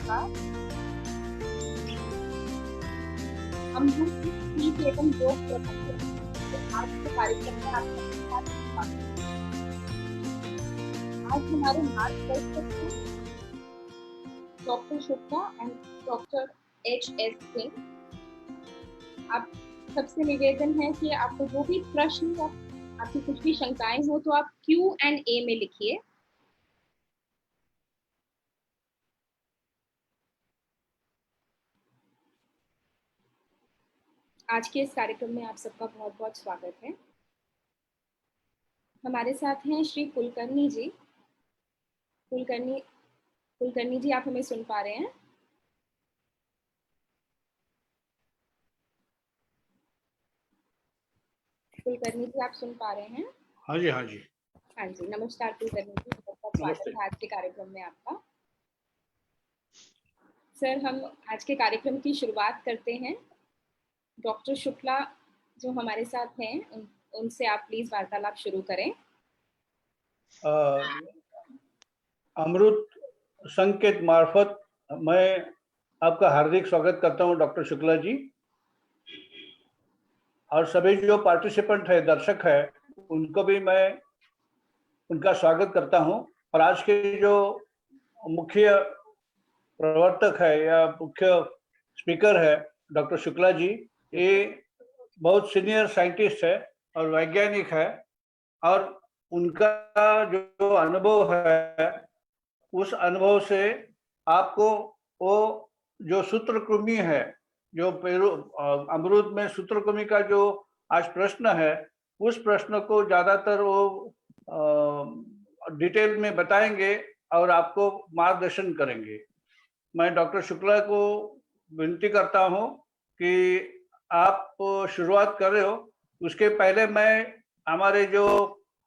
नमस्कार। हम सीख एवं योग प्रबंधन के आज के कार्यक्रम में आपका स्वागत है। आज हमारे मार्गदर्शक हैं doctor Shukla and doctor HS Singh. आप सबसे निवेदन है कि आपको जो भी प्रश्न या आपकी कुछ भी शंकाएं हो तो आप Q&A में लिखिए। आज के इस कार्यक्रम में आप सबका बहुत बहुत स्वागत है। हमारे साथ हैं श्री कुलकर्णी जी। कुलकर्णी जी, आप हमें सुन पा रहे हैं? कुलकर्णी जी, आप सुन पा रहे हैं? हाँ जी, हाँ जी। हाँ जी, नमस्कार कुलकर्णी जी, बहुत बहुत स्वागत है आज के कार्यक्रम में आपका। सर, हम आज के कार्यक्रम की शुरुआत करते हैं। डॉक्टर शुक्ला जो हमारे साथ हैं, उनसे आप प्लीज वार्तालाप शुरू करें। अमृत संघ के मार्फत मैं आपका हार्दिक स्वागत करता हूं डॉक्टर शुक्ला जी, और सभी जो पार्टिसिपेंट है, दर्शक है, उनको भी मैं उनका स्वागत करता हूं। और आज के जो मुख्य प्रवर्तक है या मुख्य स्पीकर है डॉक्टर शुक्ला जी, ये बहुत सीनियर साइंटिस्ट है और वैज्ञानिक है, और उनका जो अनुभव है उस अनुभव से आपको वो जो सूत्रकृमि है, जो अमरूद में सूत्रकृमि का जो आज प्रश्न है, उस प्रश्न को ज्यादातर वो डिटेल में बताएंगे और आपको मार्गदर्शन करेंगे। मैं डॉक्टर शुक्ला को विनती करता हूं कि आप शुरुआत कर रहे हो, उसके पहले मैं हमारे जो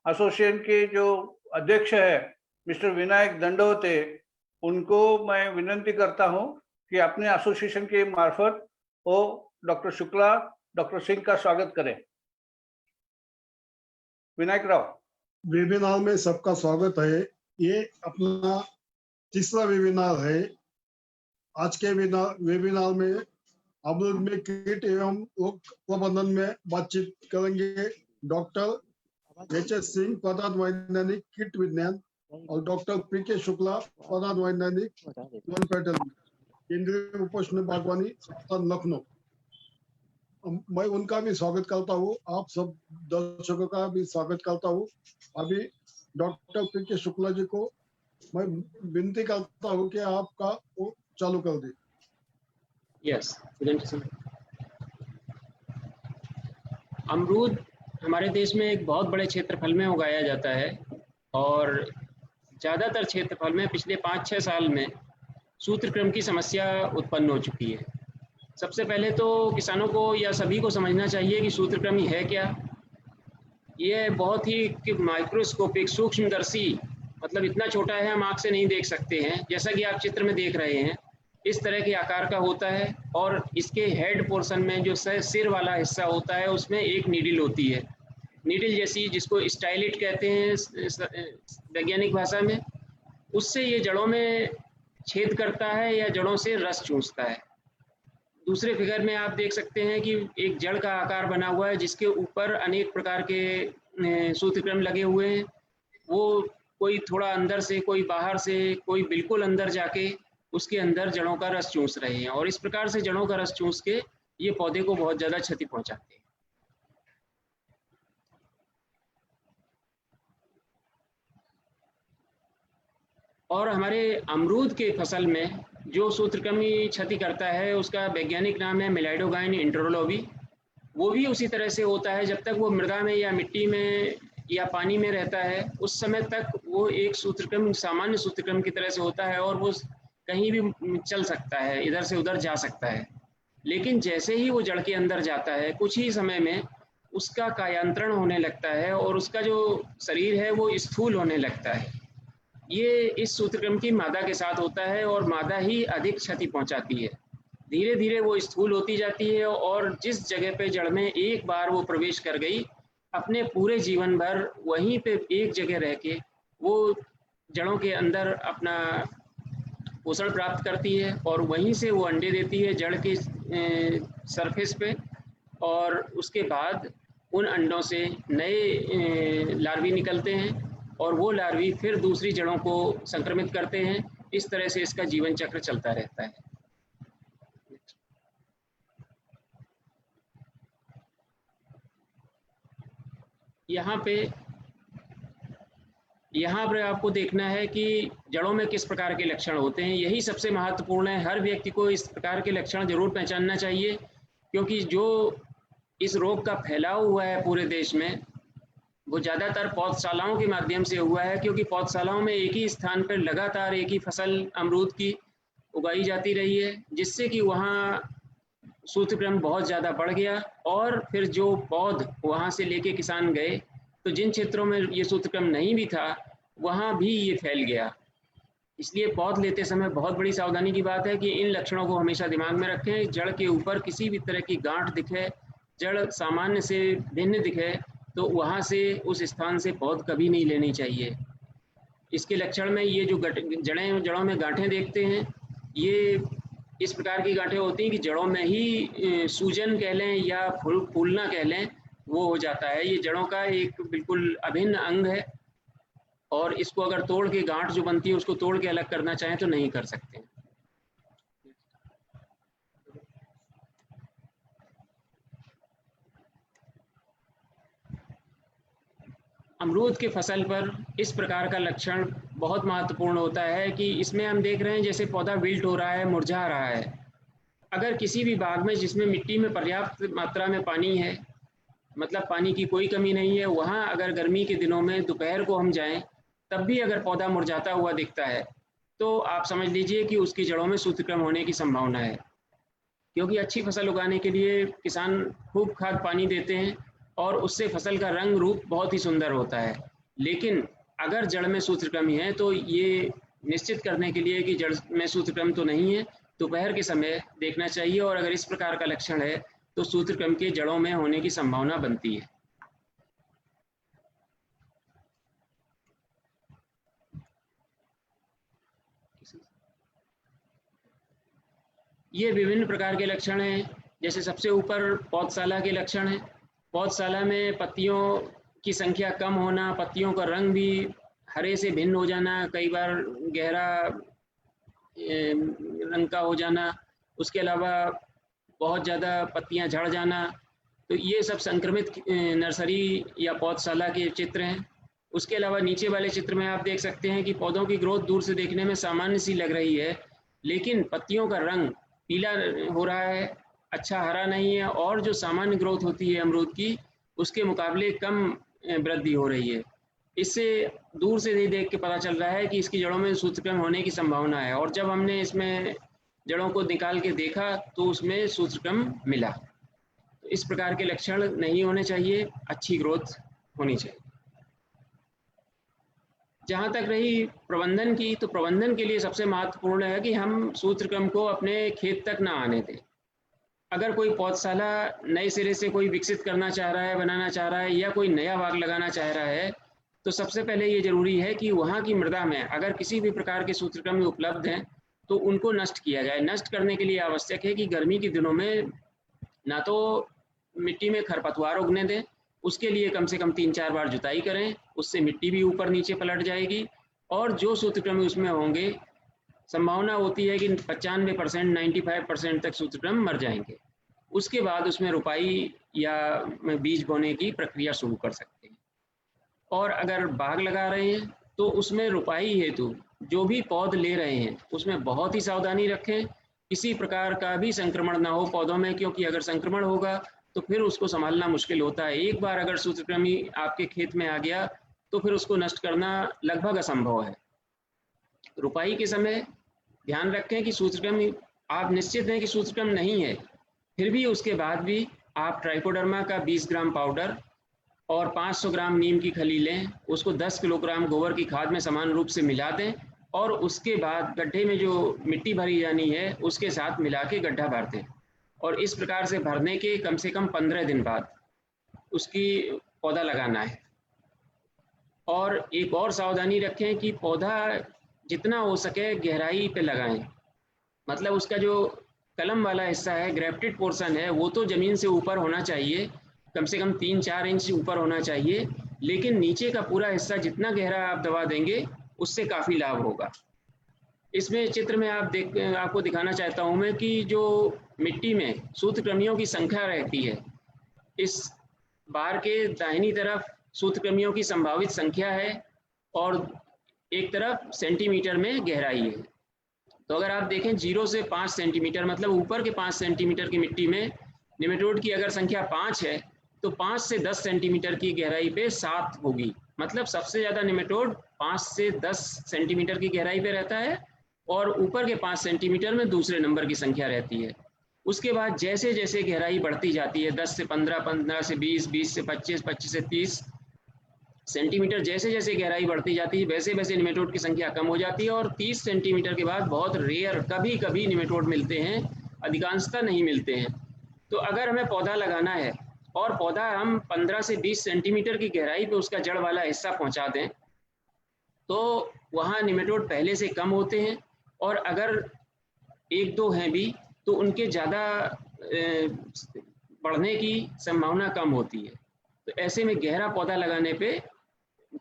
एसोसिएशन के जो अध्यक्ष है मिस्टर विनायक दंडोते, उनको मैं विनती करता हूं कि अपने एसोसिएशन के मार्फत वो डॉक्टर शुक्ला, डॉक्टर सिंह का स्वागत करें। विनायक राव। वेबिनार में सबका स्वागत है। ये अपना तीसरा वेबिनार है। आज के वेबिनार में अमरूद में कीट एवं रोग प्रबंधन में बातचीत करेंगे डॉक्टर HS सिंह, पदार्थ वैज्ञानिक कीट विज्ञान, और डॉक्टर PK शुक्ला, पदार्थ वैज्ञानिक पैटर्न, केंद्रीय उपोष्ण बागवानी संस्थान लखनऊ। मैं उनका भी स्वागत करता हूँ, आप सब दर्शकों का भी स्वागत करता हूँ। अभी डॉक्टर PK शुक्ला जी को मैं विनती करता हूँ कि आपका वो चालू कर दे। यस, अमरूद हमारे देश में एक बहुत बड़े क्षेत्रफल में उगाया जाता है, और ज़्यादातर क्षेत्रफल में पिछले 5-6 साल में सूत्रकृमि की समस्या उत्पन्न हो चुकी है। सबसे पहले तो किसानों को या सभी को समझना चाहिए कि सूत्रकृमि है क्या। ये बहुत ही माइक्रोस्कोपिक सूक्ष्मदर्शी, मतलब इतना छोटा है हम आँख से नहीं देख सकते हैं, जैसा कि आप चित्र में देख रहे हैं इस तरह के आकार का होता है। और इसके हेड पोर्शन में जो सिर वाला हिस्सा होता है उसमें एक नीडल होती है, नीडल जैसी, जिसको स्टाइलिट कहते हैं वैज्ञानिक भाषा में। उससे ये जड़ों में छेद करता है या जड़ों से रस चूसता है। दूसरे फिगर में आप देख सकते हैं कि एक जड़ का आकार बना हुआ है जिसके ऊपर अनेक प्रकार के सूत्रकृमि लगे हुए हैं। वो कोई थोड़ा अंदर से, कोई बाहर से, कोई बिल्कुल अंदर जाके उसके अंदर जड़ों का रस चूस रहे हैं, और इस प्रकार से जड़ों का रस चूस के ये पौधे को बहुत ज़्यादा क्षति पहुंचाते हैं। और हमारे अमरूद के फसल में जो सूत्रकृमि क्षति करता है उसका वैज्ञानिक नाम है मिलाइडोगाइन इंटरोलोबी। वो भी उसी तरह से होता है, जब तक वो मृदा में या मिट्टी में या पानी में रहता है उस समय तक वो एक सूत्रकृमि, सामान्य सूत्रकृमि की तरह से होता है, और वो कहीं भी चल सकता है, इधर से उधर जा सकता है। लेकिन जैसे ही वो जड़ के अंदर जाता है, कुछ ही समय में उसका कायांतरण होने लगता है और उसका जो शरीर है वो स्थूल होने लगता है। ये इस सूत्रकृमि की मादा के साथ होता है, और मादा ही अधिक क्षति पहुंचाती है। धीरे धीरे वो स्थूल होती जाती है, और जिस जगह पे जड़ में एक बार वो प्रवेश कर गई, अपने पूरे जीवन भर वहीं पे एक जगह रह के वो जड़ों के अंदर अपना पोषण प्राप्त करती है और वहीं से वो अंडे देती है जड़ के सरफेस पे, और उसके बाद उन अंडों से नए लार्वी निकलते हैं और वो लार्वी फिर दूसरी जड़ों को संक्रमित करते हैं। इस तरह से इसका जीवन चक्र चलता रहता है। यहाँ पर आपको देखना है कि जड़ों में किस प्रकार के लक्षण होते हैं। यही सबसे महत्वपूर्ण है। हर व्यक्ति को इस प्रकार के लक्षण जरूर पहचानना चाहिए, क्योंकि जो इस रोग का फैलाव हुआ है पूरे देश में, वो ज़्यादातर पौधशालाओं के माध्यम से हुआ है, क्योंकि पौधशालाओं में एक ही स्थान पर लगातार एक ही फसल अमरूद की उगाई जाती रही है, जिससे कि वहाँ सूत्रक्रम बहुत ज़्यादा बढ़ गया। और फिर जो पौध वहाँ से लेके किसान गए, तो जिन क्षेत्रों में ये सूत्रक्रम नहीं भी था वहाँ भी ये फैल गया। इसलिए पौध लेते समय बहुत बड़ी सावधानी की बात है कि इन लक्षणों को हमेशा दिमाग में रखें। जड़ के ऊपर किसी भी तरह की गांठ दिखे, जड़ सामान्य से भिन्न दिखे, तो वहाँ से उस स्थान से पौध कभी नहीं लेनी चाहिए। इसके लक्षण में ये जो जड़ों में गांठें देखते हैं, ये इस प्रकार की गांठें होती हैं कि जड़ों में ही सूजन कह लें या फूलना कह लें, वो हो जाता है। ये जड़ों का एक बिल्कुल अभिन्न अंग है, और इसको अगर तोड़ के गांठ जो बनती है उसको तोड़ के अलग करना चाहें तो नहीं कर सकते। अमरूद के फसल पर इस प्रकार का लक्षण बहुत महत्वपूर्ण होता है कि इसमें हम देख रहे हैं जैसे पौधा विल्ट हो रहा है, मुरझा रहा है। अगर किसी भी बाग में जिसमें मिट्टी में पर्याप्त मात्रा में पानी है, मतलब पानी की कोई कमी नहीं है, वहाँ अगर गर्मी के दिनों में दोपहर को हम जाएं तब भी अगर पौधा मुरझाता हुआ दिखता है, तो आप समझ लीजिए कि उसकी जड़ों में सूत्रक्रम होने की संभावना है। क्योंकि अच्छी फसल उगाने के लिए किसान खूब खाद पानी देते हैं और उससे फसल का रंग रूप बहुत ही सुंदर होता है। लेकिन अगर जड़ में सूत्रक्रम है तो ये निश्चित करने के लिए कि जड़ में सूत्रक्रम तो नहीं है, दोपहर के समय देखना चाहिए। और अगर इस प्रकार का लक्षण है तो सूत्रक्रम के जड़ों में होने की संभावना बनती है। ये विभिन्न प्रकार के लक्षण हैं। जैसे सबसे ऊपर पौधशाला के लक्षण हैं। पौधशाला में पत्तियों की संख्या कम होना, पत्तियों का रंग भी हरे से भिन्न हो जाना, कई बार गहरा रंग का हो जाना, उसके अलावा बहुत ज़्यादा पत्तियां झड़ जाना, तो ये सब संक्रमित नर्सरी या पौधशाला के चित्र हैं। उसके अलावा नीचे वाले चित्र में आप देख सकते हैं कि पौधों की ग्रोथ दूर से देखने में सामान्य सी लग रही है, लेकिन पत्तियों का रंग पीला हो रहा है, अच्छा हरा नहीं है, और जो सामान्य ग्रोथ होती है अमरूद की उसके मुकाबले कम वृद्धि हो रही है। इससे दूर से नहीं देख के पता चल रहा है कि इसकी जड़ों में सूत्रक्रम होने की संभावना है। और जब हमने इसमें जड़ों को निकाल के देखा तो उसमें सूत्रक्रम मिला। तो इस प्रकार के लक्षण नहीं होने चाहिए, अच्छी ग्रोथ होनी चाहिए। जहाँ तक रही प्रबंधन की, तो प्रबंधन के लिए सबसे महत्वपूर्ण है कि हम सूत्रक्रम को अपने खेत तक ना आने दें। अगर कोई पौधशाला नए सिरे से कोई विकसित करना चाह रहा है, बनाना चाह रहा है, या कोई नया बाग लगाना चाह रहा है, तो सबसे पहले ये जरूरी है कि वहाँ की मृदा में अगर किसी भी प्रकार के सूत्रक्रम उपलब्ध हैं तो उनको नष्ट किया जाए। नष्ट करने के लिए आवश्यक है कि गर्मी के दिनों में ना तो मिट्टी में खरपतवार उगने दें, उसके लिए कम से कम 3-4 बार जुताई करें, उससे मिट्टी भी ऊपर नीचे पलट जाएगी। और जो सूत्रक्रम उसमें होंगे, संभावना होती है कि 95% 95% तक सूत्रक्रम मर जाएंगे। उसके बाद उसमें रुपाई या बीज बोने की प्रक्रिया शुरू कर सकते हैं। और अगर बाग लगा रहे हैं तो उसमें रुपाई हेतु जो भी पौध ले रहे हैं उसमें बहुत ही सावधानी रखें, किसी प्रकार का भी संक्रमण ना हो पौधों में, क्योंकि अगर संक्रमण होगा तो फिर उसको संभालना मुश्किल होता है। एक बार अगर सूत्रक्रमी आपके खेत में आ गया तो फिर उसको नष्ट करना लगभग असंभव है। रुपाई के समय ध्यान रखें कि सूत्रक्रम, आप निश्चित हैं कि सूत्रक्रम नहीं है, फिर भी उसके बाद भी आप ट्राइकोडर्मा का 20 ग्राम पाउडर और 500 ग्राम नीम की खली लें, उसको 10 किलोग्राम गोबर की खाद में समान रूप से मिला दें, और उसके बाद गड्ढे में जो मिट्टी भरी जानी है उसके साथ मिला के गड्ढा भर दें। और इस प्रकार से भरने के कम से कम 15 दिन बाद उसकी पौधा लगाना है। और एक और सावधानी रखें कि पौधा जितना हो सके गहराई पे लगाएं। मतलब उसका जो कलम वाला हिस्सा है, ग्रेफ्टेड पोर्शन है, वो तो ज़मीन से ऊपर होना चाहिए, कम से कम 3-4 इंच ऊपर होना चाहिए, लेकिन नीचे का पूरा हिस्सा जितना गहरा आप दबा देंगे उससे काफ़ी लाभ होगा। इसमें चित्र में आपको दिखाना चाहता हूँ मैं कि जो मिट्टी में सूत्रकृमियों की संख्या रहती है, इस बार के दाहिनी तरफ सूत्रकृमियों की संभावित संख्या है और एक तरफ सेंटीमीटर में गहराई है। तो अगर आप देखें 0 से 5 सेंटीमीटर, मतलब ऊपर के 5 सेंटीमीटर की मिट्टी में निमेटोड की अगर संख्या 5 है तो 5 से 10 सेंटीमीटर की गहराई पे 7 होगी। मतलब सबसे ज़्यादा निमेटोड 5 से 10 सेंटीमीटर की गहराई पे रहता है और ऊपर के 5 सेंटीमीटर में दूसरे नंबर की संख्या रहती है। उसके बाद जैसे जैसे गहराई बढ़ती जाती है, 10 से 15, 15 से 20, 20 से 25, 25 से 30 सेंटीमीटर, जैसे जैसे गहराई बढ़ती जाती है वैसे वैसे निमेटोड की संख्या कम हो जाती है और 30 सेंटीमीटर के बाद बहुत रेयर कभी कभी निमेटोड मिलते हैं, अधिकांशतः नहीं मिलते हैं। तो अगर हमें पौधा लगाना है और पौधा हम 15 से 20 सेंटीमीटर की गहराई पे उसका जड़ वाला हिस्सा पहुंचा दें तो वहाँ निमेटोड पहले से कम होते हैं, और अगर 1-2 हैं भी तो उनके ज़्यादा बढ़ने की संभावना कम होती है। तो ऐसे में गहरा पौधा लगाने पे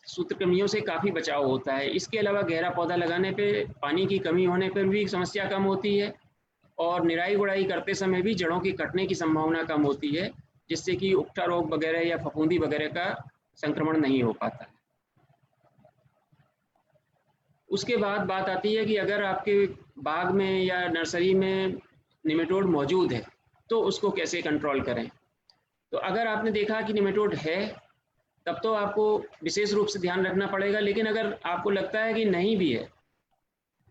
सूत्रकृमियों से काफ़ी बचाव होता है। इसके अलावा गहरा पौधा लगाने पे पानी की कमी होने पर भी समस्या कम होती है और निराई गुड़ाई करते समय भी जड़ों की कटने की संभावना कम होती है, जिससे कि उकठा रोग वगैरह या फफूंदी वगैरह का संक्रमण नहीं हो पाता है। उसके बाद बात आती है कि अगर आपके बाग में या नर्सरी में निमेटोड मौजूद है तो उसको कैसे कंट्रोल करें। तो अगर आपने देखा कि निमेटोड है तब तो आपको विशेष रूप से ध्यान रखना पड़ेगा, लेकिन अगर आपको लगता है कि नहीं भी है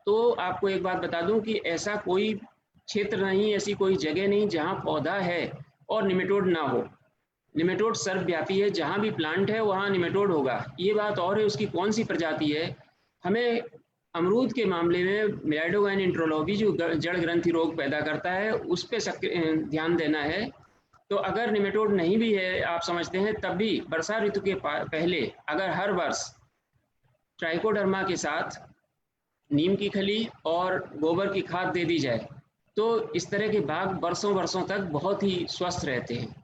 तो आपको एक बात बता दूं कि ऐसा कोई क्षेत्र नहीं, ऐसी कोई जगह नहीं जहां पौधा है और निमेटोड ना हो। निमेटोड सर्वव्यापी है, जहां भी प्लांट है वहां निमेटोड होगा। ये बात और है उसकी कौन सी प्रजाति है। हमें अमरूद के मामले में मिलाइडोगाइन इंट्रोलोबी जो जड़ ग्रंथि रोग पैदा करता है उस पर ध्यान देना है। तो अगर निमेटोड नहीं भी है आप समझते हैं, तब भी वर्षा ऋतु के पहले अगर हर वर्ष ट्राइकोडर्मा के साथ नीम की खली और गोबर की खाद दे दी जाए तो इस तरह के बाग वर्षों वर्षों तक बहुत ही स्वस्थ रहते हैं।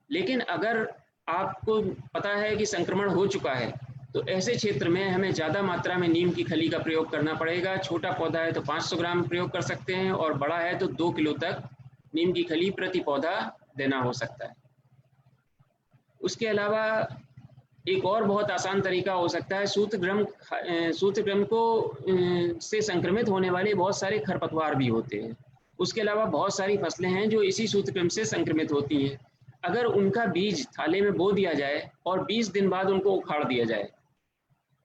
लेकिन अगर आपको पता है कि संक्रमण हो चुका है तो ऐसे क्षेत्र में हमें ज़्यादा मात्रा में नीम की खली का प्रयोग करना पड़ेगा। छोटा पौधा है तो 500 ग्राम प्रयोग कर सकते हैं और बड़ा है तो 2 किलो तक नीम की खली प्रति पौधा देना हो सकता है। उसके अलावा एक और बहुत आसान तरीका हो सकता है, सूत्रकृमि को से संक्रमित होने वाले बहुत सारे खरपतवार भी होते हैं। उसके अलावा बहुत सारी फसलें हैं जो इसी सूत्रकृमि से संक्रमित होती हैं। अगर उनका बीज थाले में बो दिया जाए और 20 दिन बाद उनको उखाड़ दिया जाए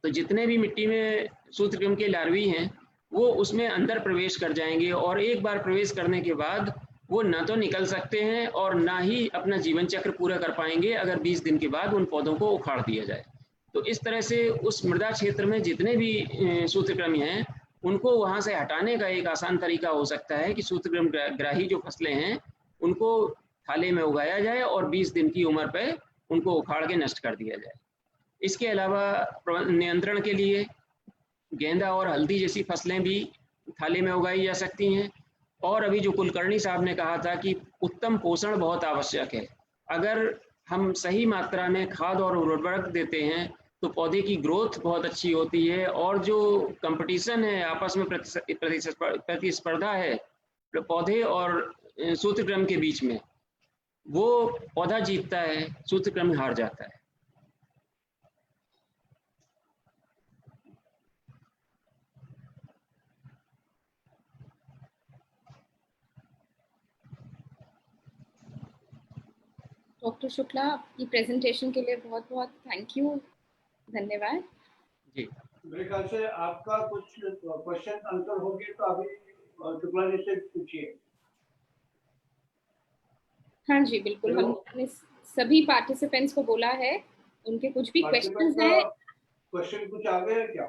तो जितने भी मिट्टी में सूत्रकृमि के लार्वी हैं वो उसमें अंदर प्रवेश कर जाएंगे और एक बार प्रवेश करने के बाद वो ना तो निकल सकते हैं और ना ही अपना जीवन चक्र पूरा कर पाएंगे अगर 20 दिन के बाद उन पौधों को उखाड़ दिया जाए। तो इस तरह से उस मृदा क्षेत्र में जितने भी सूत्रकृमि हैं उनको वहाँ से हटाने का एक आसान तरीका हो सकता है कि सूत्रकृमि ग्राही जो फसलें हैं उनको थाले में उगाया जाए और 20 दिन की उम्र पर उनको उखाड़ के नष्ट कर दिया जाए। इसके अलावा नियंत्रण के लिए गेंदा और हल्दी जैसी फसलें भी थाले में उगाई जा सकती हैं। और अभी जो कुलकर्णी साहब ने कहा था कि उत्तम पोषण बहुत आवश्यक है। अगर हम सही मात्रा में खाद और उर्वरक देते हैं तो पौधे की ग्रोथ बहुत अच्छी होती है और जो कंपटीशन है आपस में प्रतिस्पर्धा है पौधे और सूत्रकृमि के बीच में, वो पौधा जीतता है, सूत्रकृमि हार जाता है। डॉक्टर शुक्ला, आपकी प्रेजेंटेशन के लिए बहुत बहुत थैंक यू, धन्यवाद जी। मेरे ख्याल से आपका कुछ क्वेश्चन आंसर होंगे तो अभी शुक्ला जी से पूछिए। हाँ जी बिल्कुल, हमने सभी पार्टिसिपेंट्स को बोला है, उनके कुछ भी क्वेश्चंस हैं। क्वेश्चन कुछ आ गए क्या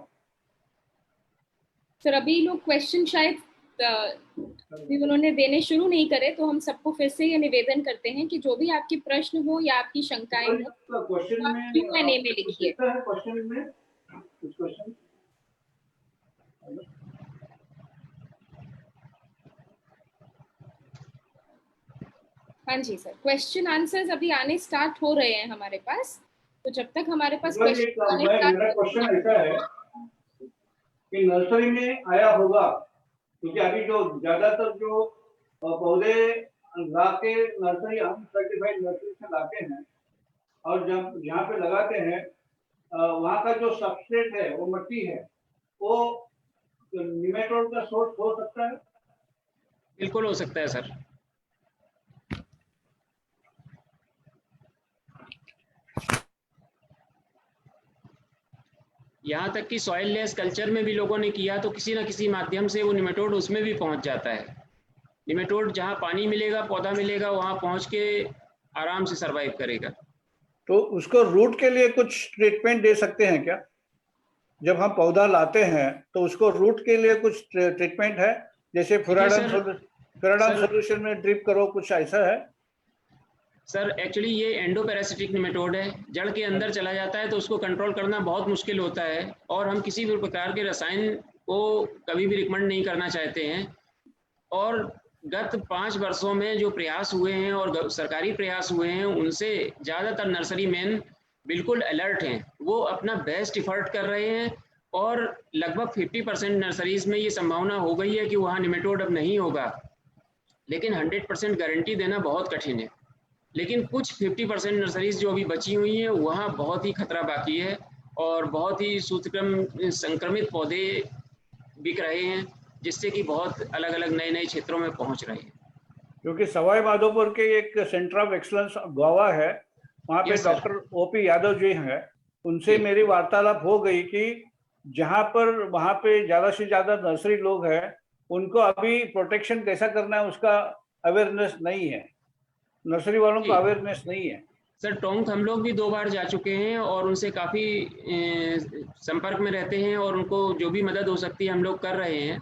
सर? अभी लोग क्वेश्चन शायद भी उन्होंने देने शुरू नहीं करे, तो हम सबको फिर से ये निवेदन करते हैं कि जो भी आपके प्रश्न हो या आपकी शंकाएं हो क्वेश्चन में Q&A में लिखिए। क्वेश्चन में हाँ जी सर, क्वेश्चन आंसर्स अभी आने स्टार्ट हो रहे हैं हमारे पास, तो जब तक हमारे पास क्वेश्चन आने मेरा क्वेश्चन ऐसा है कि नर्सरी में आया होगा, क्योंकि अभी जो ज्यादातर जो पौधे लाके नर्सरी, हम सर्टिफाइड नर्सरी से लाते हैं और जब यहाँ पे लगाते हैं वहाँ का जो सबस्ट्रेट है, वो मिट्टी है, वो निमेटोड का सोर्स हो सकता है? बिल्कुल हो सकता है सर। यहाँ तक कि सॉइल लेस कल्चर में भी लोगों ने किया तो किसी न किसी माध्यम से वो निमेटोड उसमें भी पहुँच जाता है। निमेटोड जहाँ पानी मिलेगा, पौधा मिलेगा, वहाँ पहुँच के आराम से सर्वाइव करेगा। तो उसको रूट के लिए कुछ ट्रीटमेंट दे सकते हैं क्या? जब हम पौधा लाते हैं तो उसको रूट के लिए कुछ ट्रीटमेंट है, जैसे फ्यूराडान सॉल्यूशन में ड्रिप करो, कुछ ऐसा है? सर एक्चुअली ये एंडोपैरासिटिक निमेटोड है, जड़ के अंदर चला जाता है तो उसको कंट्रोल करना बहुत मुश्किल होता है और हम किसी भी प्रकार के रसायन को कभी भी रिकमेंड नहीं करना चाहते हैं। और गत 5 वर्षों में जो प्रयास हुए हैं और सरकारी प्रयास हुए हैं, उनसे ज़्यादातर नर्सरी मैन बिल्कुल अलर्ट हैं, वो अपना बेस्ट इफर्ट कर रहे हैं और लगभग 50% नर्सरीज में ये संभावना हो गई है कि वहाँ निमेटोड अब नहीं होगा, लेकिन 100% गारंटी देना बहुत कठिन है। लेकिन कुछ 50% नर्सरीज जो अभी बची हुई हैं, वहाँ बहुत ही खतरा बाकी है और बहुत ही सूत्रक्रम संक्रमित पौधे बिक रहे हैं, जिससे कि बहुत अलग अलग नए नए क्षेत्रों में पहुंच रहे हैं। क्योंकि सवाई माधोपुर के एक सेंटर ऑफ एक्सलेंस गोवा है, वहाँ पे डॉक्टर ओपी यादव जी हैं, उनसे मेरी वार्तालाप हो गई कि जहाँ पर वहाँ पे ज्यादा से ज्यादा नर्सरी लोग हैं, उनको अभी प्रोटेक्शन कैसा करना है उसका अवेयरनेस नहीं है, नर्सरी वालों को अवेयरनेस नहीं है। सर टोंक हम लोग भी 2 बार जा चुके हैं और उनसे काफ़ी संपर्क में रहते हैं और उनको जो भी मदद हो सकती है हम लोग कर रहे हैं।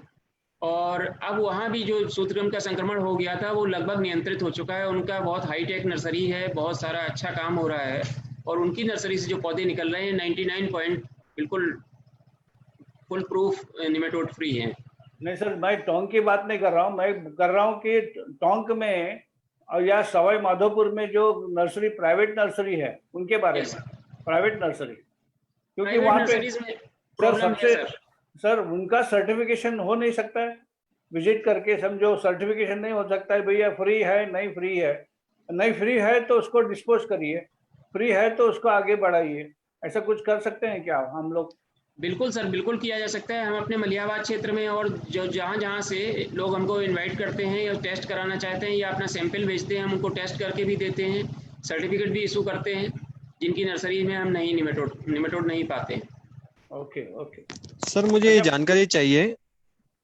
और अब वहाँ भी जो सूत्रक्रम का संक्रमण हो गया था वो लगभग नियंत्रित हो चुका है। उनका बहुत हाईटेक नर्सरी है, बहुत सारा अच्छा काम हो रहा है और उनकी नर्सरी से जो पौधे निकल रहे हैं 99 पॉइंट बिल्कुल फुल प्रूफ निमेटोड फ्री हैं। नहीं सर, मैं टोंक की बात नहीं कर रहा हूँ, मैं कर रहा हूँ कि टोंक में या सवाई माधोपुर में जो नर्सरी, प्राइवेट नर्सरी है, उनके बारे में। प्राइवेट नर्सरी, क्योंकि वहाँ पे सर उनका सर्टिफिकेशन हो नहीं सकता है, विजिट करके समझो सर्टिफिकेशन नहीं हो सकता है, भैया फ्री है, नहीं फ्री है, नहीं फ्री है तो उसको डिस्पोज करिए, फ्री है तो उसको आगे बढ़ाइए, ऐसा कुछ कर सकते हैं क्या हम लोग? बिल्कुल सर, बिल्कुल किया जा सकता है। हम अपने मलियाबाद क्षेत्र में और जो जहाँ से लोग हमको इनवाइट करते हैं या टेस्ट कराना चाहते हैं या अपना सैंपल भेजते हैं, हम उनको टेस्ट करके भी देते हैं, सर्टिफिकेट भी इशू करते हैं, जिनकी नर्सरी में हम नहीं निमेटोड नहीं पाते हैं। ओके ओके सर, मुझे ये जानकारी चाहिए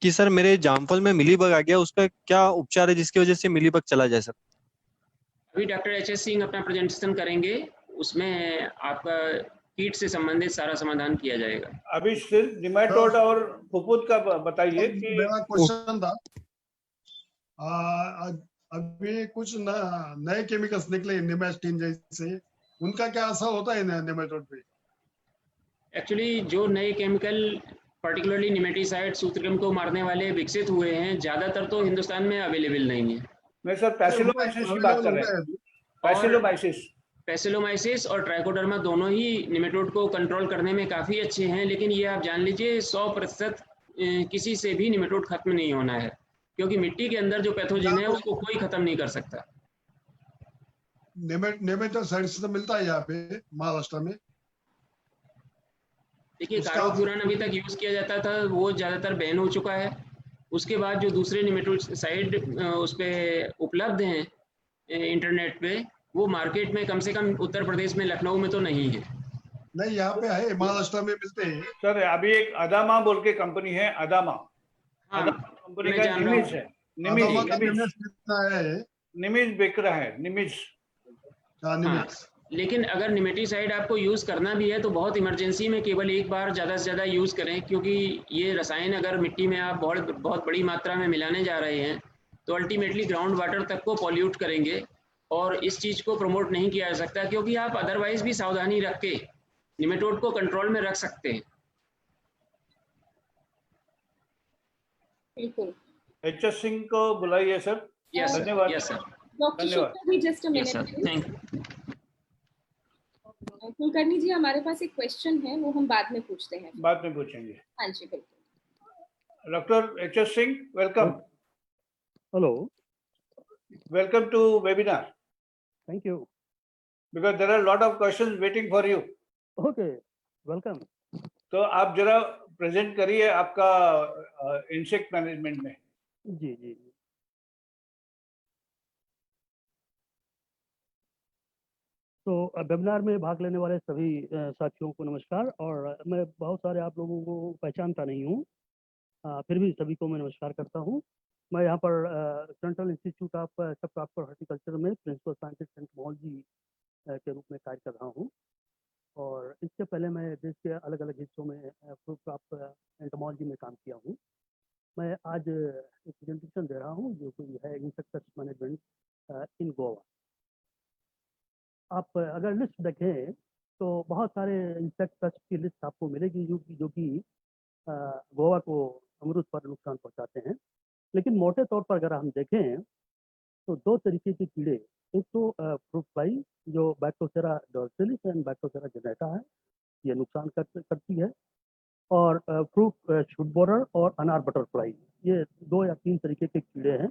कि सर मेरे जामफल में मिलीबग आ गया, उसका क्या उपचार है जिसकी वजह से मिलीबग चला जाए? सर अभी डॉक्टर एच.एस. सिंह अपना प्रेजेंटेशन करेंगे, उसमें आपका कीट से संबंधित सारा समाधान किया जाएगा। अभी सिर्फ निमेटोड और फुफुद का बताइए कि मेरा क्वेश्चन था, अभी कुछ नए केमिकल्स निकले निमेस्टीन जैसे, उनका क्या असर होता है निमेटोड पे? एक्चुअली जो नए केमिकल पर्टिकुलरली निमेटीसाइड सूत्रक्रम को मारने वाले विकसित हुए हैं, ज्यादातर तो हिंदुस्तान में अवेलेबल नहीं है। मैं सर पैसिलोमाइसिस की बात कर रहे हैं। पैसिलोमाइसिस और ट्राइकोडर्मा दोनों ही निमेटोड को कंट्रोल करने में काफ़ी अच्छे हैं, लेकिन ये आप जान लीजिए 100% किसी से भी निमेटोड खत्म नहीं होना है, क्योंकि मिट्टी के अंदर जो पैथोजन है उसको कोई खत्म नहीं कर सकता। नेमेटोसाइड तो मिलता है यहाँ पे महाराष्ट्र में। देखिए कार्बोफ्यूरान अभी तक यूज किया जाता था, वो ज़्यादातर बैन हो चुका है। उसके बाद जो दूसरे निमेटोसाइड उस पर उपलब्ध हैं इंटरनेट पे, वो मार्केट में कम से कम उत्तर प्रदेश में, लखनऊ में तो नहीं है। नहीं, यहाँ पे है, महाराष्ट्र में मिलते हैं सर। अभी एक अदामा बोल के कंपनी है, अदामा, हाँ, कंपनी का निमिज है, निमिज बिक रहा है, निमिज। हाँ, लेकिन अगर निमेटीसाइड आपको यूज करना भी है तो बहुत इमरजेंसी में केवल एक बार ज़्यादा से ज़्यादा यूज करें, क्योंकि ये रसायन अगर मिट्टी में आप बहुत बड़ी मात्रा में मिलाने जा रहे हैं तो अल्टीमेटली ग्राउंड वाटर तक को पॉल्यूट करेंगे और इस चीज़ को प्रमोट नहीं किया जा सकता, क्योंकि आप अदरवाइज भी सावधानी रख के निमेटोड को कंट्रोल में रख सकते हैं। बिल्कुल। एच.एस. सिंह को बुलाइए सर। यस धन्यवाद। Yes sir. डॉक्टर धन्यवाद। Shukla ji, just a yes sir, minute. Thank Kulkarni ji, हमारे पास एक क्वेश्चन है, वो हम बाद में पूछते हैं। बाद में पूछेंगे। हाँ जी, बिल्कुल। Doctor HS. Singh, welcome. Hello, Welcome to webinar, thank you. because there are a lot of questions waiting for you. Okay, welcome. तो आप जरा प्रेजेंट करिए आपका इंसेक्ट मैनेजमेंट में। जी जी जी। तो वेबिनार में भाग लेने वाले सभी साथियों को नमस्कार। और मैं बहुत सारे आप लोगों को पहचानता नहीं हूँ, फिर भी सभी को मैं नमस्कार करता हूँ। मैं यहाँ पर सेंट्रल इंस्टीट्यूट ऑफ सब क्रॉप हॉर्टिकल्चर में प्रिंसिपल साइंटिस्ट एंटोमोलॉजी के रूप में कार्य कर रहा हूँ। और इससे पहले मैं देश के अलग अलग हिस्सों में फ्रूट क्रॉप एंटोमोलॉजी में काम किया हूँ। मैं आज एक प्रेजेंटेशन दे रहा हूँ जो कि है इंसेक्ट पेस्ट मैनेजमेंट इन गोवा। आप अगर लिस्ट देखें तो बहुत सारे इंसेक्ट पेस्ट की लिस्ट आपको मिलेगी जो कि गोवा को अमरूद पर नुकसान पहुंचाते हैं। लेकिन मोटे तौर पर अगर हम देखें तो दो तरीके के कीड़े, एक तो फ्रूट फ्लाई जो बैक्टोसेरा डॉर्सेलिस एंड बैक्टोसेरा जेनेटा है, ये नुकसान करती है। और फ्रूट शूट बोरर और अनार बटरफ्लाई, ये 2 या 3 तरीके के कीड़े हैं।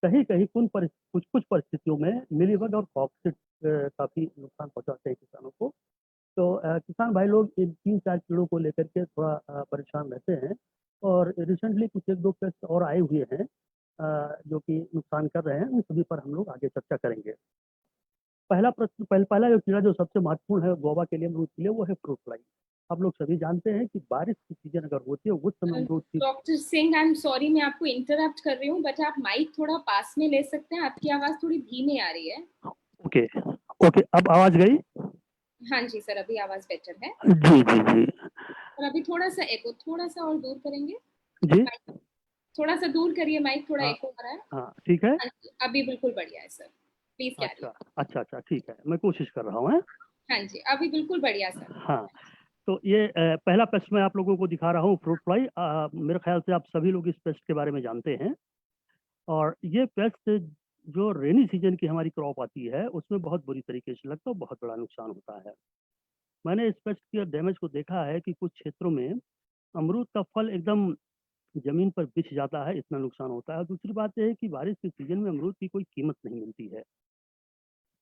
कहीं कहीं कुछ परिस्थितियों में मिलीबग और कॉकसिट काफ़ी नुकसान पहुंचाते हैं किसानों को। तो किसान भाई लोग इन 3-4 कीड़ों को लेकर के थोड़ा परेशान रहते हैं। और रिसेंटली कुछ 1-2 पेस्ट और आए हुए हैं जो कि नुकसान कर रहे हैं, उन सभी पर हम लोग आगे चर्चा करेंगे। पहला जो कीड़ा जो सबसे महत्वपूर्ण है गोवा के लिए, अमरूद के लिए, वो है फ्रूट फ्लाई। आप लोग सभी जानते हैं कि बारिश की सीजन अगर होती है उस समय अमरूद की। Doctor Singh, I am sorry, मैं आपको इंटरप्ट कर रही हूँ, बट आप माइक थोड़ा पास में ले सकते हैं, आपकी आवाज थोड़ी धीमी आ रही है। ओके ओके, अब आवाज गई? हाँ जी सर, अभी आवाज बेटर है। जी जी जी। और अभी थोड़ा सा एको, थोड़ा सा और दूर करेंगे जी थोड़ा सा दूर करिए माइक, थोड़ा हाँ, एको आ रहा है। हाँ ठीक है। हाँ जी, अभी बिल्कुल बढ़िया है सर, प्लीज कैरी। अच्छा ठीक है, मैं कोशिश कर रहा हूँ। हाँ जी, अभी बिल्कुल बढ़िया सर। हाँ, तो ये पहला पेस्ट मैं आप लोगों को दिखा रहा हूँ, फ्रूट फ्लाई। मेरे ख्याल से आप सभी लोग इस पेस्ट के बारे में जानते हैं। और ये पेस्ट जो रेनी सीजन की हमारी क्रॉप आती है उसमें बहुत बुरी तरीके से लगता है, बहुत बड़ा नुकसान होता है। मैंने इस पेस्ट के डैमेज को देखा है कि कुछ क्षेत्रों में अमरूद का फल एकदम जमीन पर बिछ जाता है, इतना नुकसान होता है। दूसरी बात यह है कि बारिश के सीजन में अमरूद की कोई कीमत नहीं मिलती है,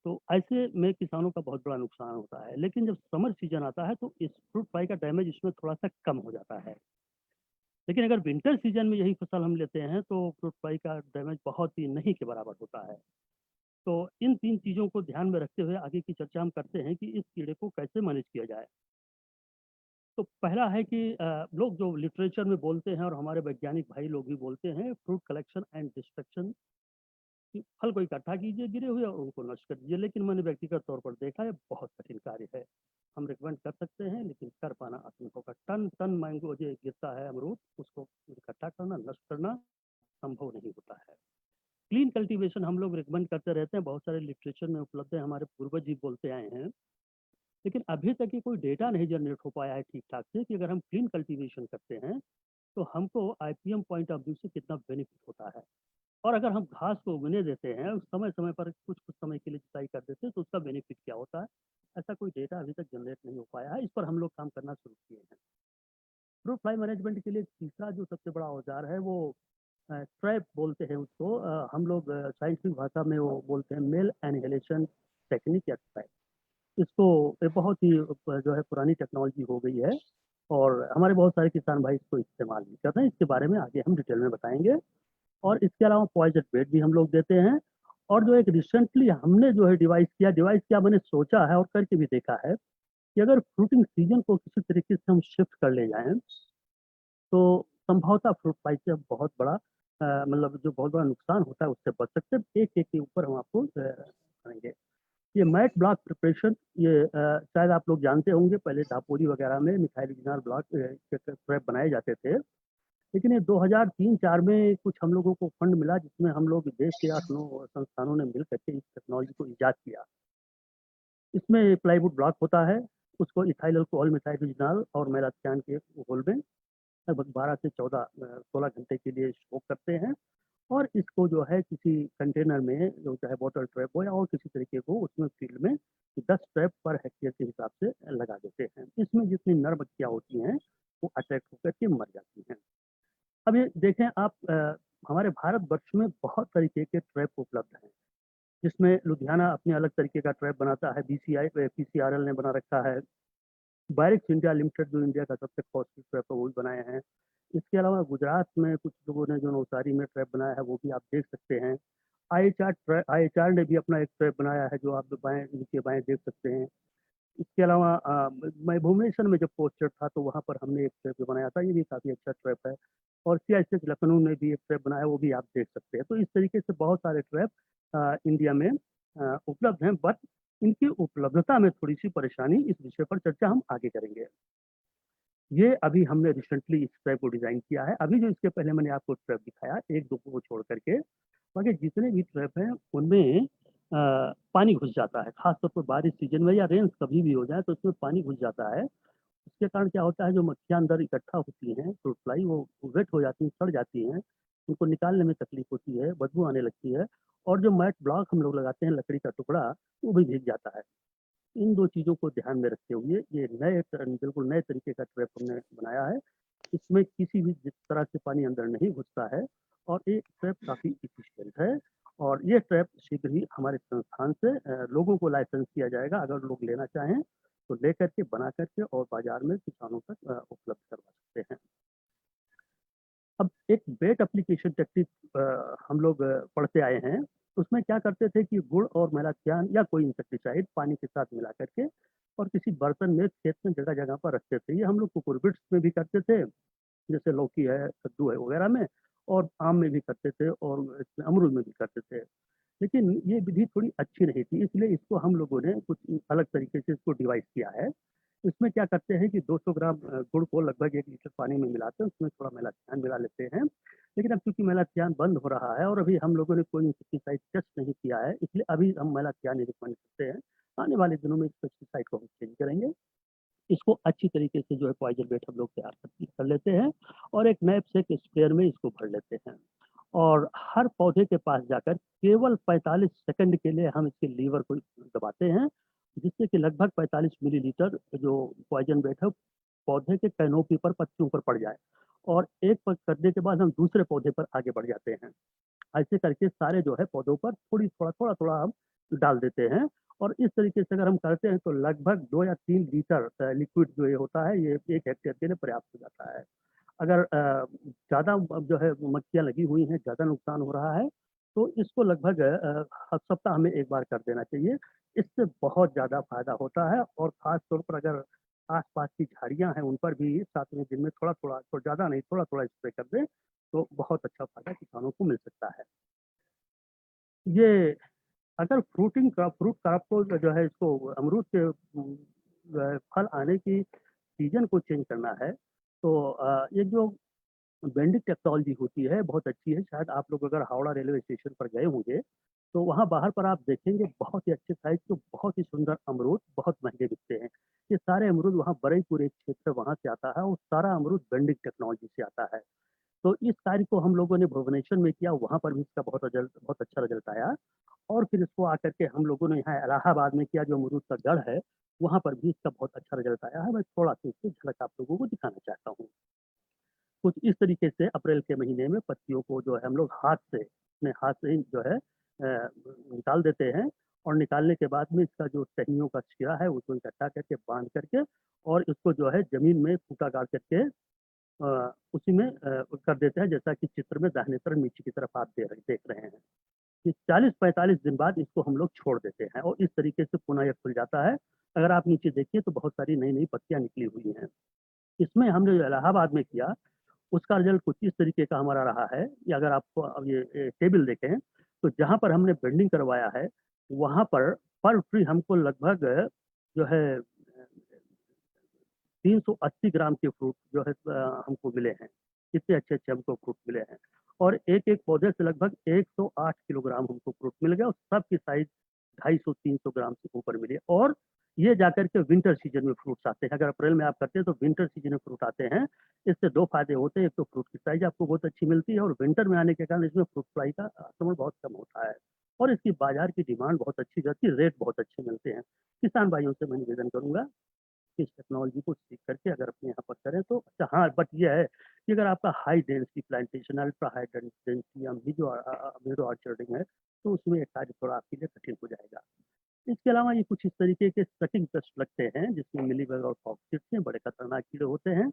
तो ऐसे में किसानों का बहुत बड़ा नुकसान होता है। लेकिन जब समर सीजन आता है तो इस फ्रूट फ्लाई का डैमेज इसमें थोड़ा सा कम हो जाता है। लेकिन अगर विंटर सीजन में यही फसल हम लेते हैं तो फ्रूट फ्लाई का डैमेज बहुत ही नहीं के बराबर होता है। तो इन 3 चीज़ों को ध्यान में रखते हुए आगे की चर्चा हम करते हैं कि इस कीड़े को कैसे मैनेज किया जाए। तो पहला है कि लोग जो लिटरेचर में बोलते हैं और हमारे वैज्ञानिक भाई लोग भी बोलते हैं, फ्रूट कलेक्शन एंड डिस्ट्रक्शन, कि फल को इकट्ठा कीजिए गिरे हुए और उनको नष्ट कर दीजिए। लेकिन मैंने व्यक्तिगत तौर पर देखा है बहुत कठिन कार्य है। हम रिकमेंड कर सकते हैं लेकिन कर पाना असंभव होगा। टन टन मैंगो जो गिरता है अमरूद, उसको इकट्ठा करना, नष्ट करना संभव नहीं होता है। क्लीन कल्टीवेशन हम लोग रिकमेंड करते रहते हैं, बहुत सारे लिटरेचर में उपलब्ध है, हमारे पूर्वज जी बोलते आए हैं। लेकिन अभी तक ये कोई डेटा नहीं जनरेट हो पाया है ठीक ठाक से कि अगर हम क्लीन कल्टीवेशन करते हैं तो हमको आईपीएम पॉइंट ऑफ व्यू से कितना बेनिफिट होता है। और अगर हम घास को उगने देते हैं, समय समय पर कुछ समय के लिए जुताई कर देते हैं, तो उसका बेनिफिट क्या होता है, ऐसा कोई डेटा अभी तक जनरेट नहीं हो पाया है। इस पर हम लोग काम करना शुरू किए हैं। फ्रूट फ्लाई मैनेजमेंट के लिए तीसरा जो सबसे बड़ा औजार है वो ट्रैप बोलते हैं उसको। हम लोग साइंटिफिक भाषा में वो बोलते हैं मेल एनहेलेशन टेक्निक या ट्रैप। इसको ये बहुत ही जो है पुरानी टेक्नोलॉजी हो गई है और हमारे बहुत सारे किसान भाई इसको इस्तेमाल भी कर रहे हैं। इसके बारे में आगे हम डिटेल में बताएंगे। और इसके अलावा पॉइजन बेड भी हम लोग देते हैं। और जो एक रिसेंटली हमने जो है डिवाइस किया मैंने सोचा है और करके भी देखा है कि अगर फ्रूटिंग सीजन को किसी तरीके से हम शिफ्ट कर ले जाएं तो संभवतः फ्रूट फ्लाई से बहुत बड़ा मतलब जो बहुत बड़ा नुकसान होता है उससे बच सकते हैं। एक एक के ऊपर हम आपको करेंगे। ये मैट ब्लॉक प्रिपरेशन, ये शायद आप लोग जानते होंगे, पहले दापोली वगैरह में मिथाइल विनाल ब्लॉक ट्रैप बनाए जाते थे। लेकिन ये 2003-4 में कुछ हम लोगों को फंड मिला जिसमें हम लोग देश के 8-9 संस्थानों ने मिल करके इस टेक्नोलॉजी को इजाद किया। इसमें प्लाईवुड ब्लॉक होता है, उसको इथाइल अल्कोहल मिथाइल विनाल और मेलाथियान के घोल में लगभग 12 से 16 घंटे के लिए स्टोक करते हैं और इसको जो है किसी कंटेनर में, जो चाहे बॉटल ट्रैप हो या और किसी तरीके को, उसमें फील्ड में 10 ट्रैप पर हेक्टेयर के हिसाब से लगा देते हैं। इसमें जितनी नर मक्खियाँ होती हैं वो अट्रैक्ट होकर के मर जाती हैं। अब ये देखें आप, हमारे भारतवर्ष में बहुत तरीके के ट्रैप उपलब्ध हैं, जिसमें लुधियाना अपने अलग तरीके का ट्रैप बनाता है, पीसीआरएल ने बना रखा है, बायरेक्स इंडिया लिमिटेड जो इंडिया का सबसे कॉस्टली ट्रैप है वो भी बनाए हैं। इसके अलावा गुजरात में कुछ लोगों ने जो नवसारी में ट्रैप बनाया है वो भी आप देख सकते हैं। आईएचआर ने भी अपना एक ट्रैप बनाया है जो आप बाएं नीचे बाएं देख सकते हैं। इसके अलावा मैं भुवनेश्वर में जब पोस्टेड था तो वहाँ पर हमने एक ट्रैप बनाया था, ये भी काफ़ी अच्छा ट्रैप है। और सीआईएसएच लखनऊ ने भी एक ट्रैप बनाया, वो भी आप देख सकते हैं। तो इस तरीके से बहुत सारे ट्रैप इंडिया में उपलब्ध हैं, बट इनकी उपलब्धता में थोड़ी सी परेशानी, इस विषय पर चर्चा हम आगे करेंगे। ये अभी हमने रिसेंटली इस ट्रैप को डिजाइन किया है। अभी जो इसके पहले मैंने आपको ट्रैप दिखाया, एक दो को छोड़ करके बाकी जितने भी ट्रैप हैं उनमें पानी घुस जाता है, खासतौर पर बारिश सीजन में या रेंस कभी भी हो जाए तो उसमें पानी घुस जाता है। उसके कारण क्या होता है, जो मक्खियाँ अंदर इकट्ठा होती हैं फ्रूट फ्लाई, वो वेट हो जाती हैं, सड़ जाती हैं, उनको निकालने में तकलीफ होती है, बदबू आने लगती है। और जो मैट ब्लॉक हम लोग लगाते हैं, लकड़ी का टुकड़ा, वो भी भीग जाता है। इन दो चीज़ों को ध्यान में रखते हुए ये बिल्कुल नए तरीके का ट्रैप हमने बनाया है। इसमें किसी भी जिस तरह से पानी अंदर नहीं घुसता है, और ये ट्रैप काफ़ी इफिशियंट है। और ये ट्रैप शीघ्र ही हमारे संस्थान से लोगों को लाइसेंस किया जाएगा, अगर लोग लेना चाहें तो ले करके बना करके और बाजार में किसानों तक उपलब्ध करवा सकते हैं। अब एक बेट एप्लीकेशन टेक्निक हम लोग पढ़ते आए हैं। उसमें क्या करते थे कि गुड़ और मेलाथियान या कोई इंसेक्टिसाइड पानी के साथ मिला करके और किसी बर्तन में खेत में जगह जगह पर रखते थे। ये हम लोग कुकुरबिट्स में भी करते थे, जैसे लौकी है, कद्दू है वगैरह में, और आम में भी करते थे, और इसमें अमरूद में भी करते थे। लेकिन ये विधि थोड़ी अच्छी नहीं थी, इसलिए इसको हम लोगों ने कुछ अलग तरीके से इसको डिवाइस किया है। इसमें क्या करते हैं कि 200 ग्राम गुड़ को लगभग 1 लीटर पानी में मिलाते हैं, उसमें थोड़ा मेलाथियान मिला लेते हैं। लेकिन अब चूंकि मेलाथियान बंद हो रहा है और अभी हम लोगों ने कोई इंसेक्टिसाइड टेस्ट नहीं किया है, इसलिए अभी हम मेलाथियान नहीं रिकमेंड करते हैं। आने वाले दिनों में इस पेस्टिसाइड को हम चेंज करेंगे। इसको अच्छी तरीके से जो है पॉइजन बेट हम लोग तैयार कर लेते हैं, और एक नैप से एक स्प्रेयर में इसको भर लेते हैं। और हर पौधे के पास जाकर केवल 45 सेकंड के लिए हम इसके लीवर को दबाते हैं, जिससे कि लगभग 45 मिलीलीटर जो पॉइजन बेट है पौधे के कैनोपी पर, पत्तियों पर पड़ जाए। और एक पर करने के बाद हम दूसरे पौधे पर आगे बढ़ जाते हैं। ऐसे करके सारे जो है पौधों पर थोड़ा थोड़ा हम डाल देते हैं। और इस तरीके से अगर हम करते हैं तो लगभग 2 या 3 लीटर लिक्विड जो ये होता है, ये 1 हेक्टेयर के लिए पर्याप्त हो जाता है। अगर ज़्यादा जो है मक्खियाँ लगी हुई हैं, ज़्यादा नुकसान हो रहा है, तो इसको लगभग हर सप्ताह में 1 बार कर देना चाहिए। इससे बहुत ज़्यादा फायदा होता है, और ख़ास तौर पर अगर आस-पास की झाड़ियाँ हैं उन पर भी 7वें दिन में थोड़ा-थोड़ा, तो ज़्यादा नहीं, थोड़ा-थोड़ा स्प्रे कर दें तो बहुत अच्छा फायदा किसानों को मिल सकता है। ये अगर फ्रूट क्रॉप को जो है, इसको अमरूद के फल आने की सीजन को चेंज करना है, तो ये जो बेंडिंग टेक्नोलॉजी होती है बहुत अच्छी है। शायद आप लोग अगर हावड़ा रेलवे स्टेशन पर गए होंगे तो वहाँ बाहर पर आप देखेंगे बहुत ही अच्छे साइज के बहुत ही सुंदर अमरूद बहुत महंगे बिकते हैं। ये सारे अमरूद वहाँ बरेपुर एक क्षेत्र वहाँ से आता है, और सारा अमरूद बेंडिंग टेक्नोलॉजी से आता है। तो इस कार्य को हम लोगों ने भुवनेश्वर में किया, वहाँ पर भी इसका बहुत अच्छा रिजल्ट आया। और फिर इसको आकर के हम लोगों ने यहाँ इलाहाबाद में किया, जो अमरूद का गढ़ है, वहाँ पर भी इसका बहुत अच्छा रिजल्ट आया है। मैं थोड़ा सा इसकी झलक आप लोगों को दिखाना चाहता हूँ। कुछ इस तरीके से अप्रैल के महीने में पत्तियों को जो है हम लोग अपने हाथ से ही जो है निकाल देते हैं। और निकालने के बाद में इसका जो टहनियों का सिरा है उसको इकट्ठा करके बांध करके, और इसको जो है जमीन में फूटा गाड़ करके उसी में कर देते हैं, जैसा कि चित्र में दाहिने तरफ नीचे की तरफ आप देख रहे हैं। कि 40-45 दिन बाद इसको हम लोग छोड़ देते हैं, और इस तरीके से पुनः यह खुल जाता है। अगर आप नीचे देखिए तो बहुत सारी नई नई पत्तियां निकली हुई हैं। इसमें हमने जो इलाहाबाद में किया उसका रिजल्ट कुछ इस तरीके का हमारा रहा है। कि अगर आपको अब ये टेबल देखें तो जहाँ पर हमने बेंडिंग करवाया है वहाँ पर ट्री हमको लगभग जो है 380 ग्राम के फ्रूट जो है हमको मिले हैं। इतने अच्छे अच्छे हमको फ्रूट मिले हैं, और एक एक पौधे से लगभग 108 किलोग्राम हमको फ्रूट मिल गया, और सबकी साइज 250-300 ग्राम से ऊपर मिली। और ये जाकर के विंटर सीजन में फ्रूट्स आते हैं। अगर अप्रैल में आप करते हैं तो विंटर सीजन में फ्रूट आते हैं। इससे 2 फायदे होते हैं, एक तो फ्रूट की साइज आपको बहुत अच्छी मिलती है, और विंटर में आने के कारण इसमें फ्रूट फ्लाई का आक्रमण बहुत कम होता है, और इसकी बाजार की डिमांड बहुत अच्छी रहती है, रेट बहुत अच्छे मिलते हैं। किसान भाइयों से मैं निवेदन करूंगा कि इस टेक्नोलॉजी को सीख करके अगर अपने यहाँ पर करें तो अच्छा। हाँ, बट ये है कि अगर आपका high density plantation, ultra high density या मीडो ऑर्चर्डिंग है, तो उसमें ये कार्य थोड़ा आपके लिए कठिन हो जाएगा। इसके अलावा ये कुछ इस तरीके के कटिंग पेस्ट लगते हैं जिसमें मिलीबग और फॉक्सिट्स हैं, बड़े खतरनाक कीड़े होते हैं।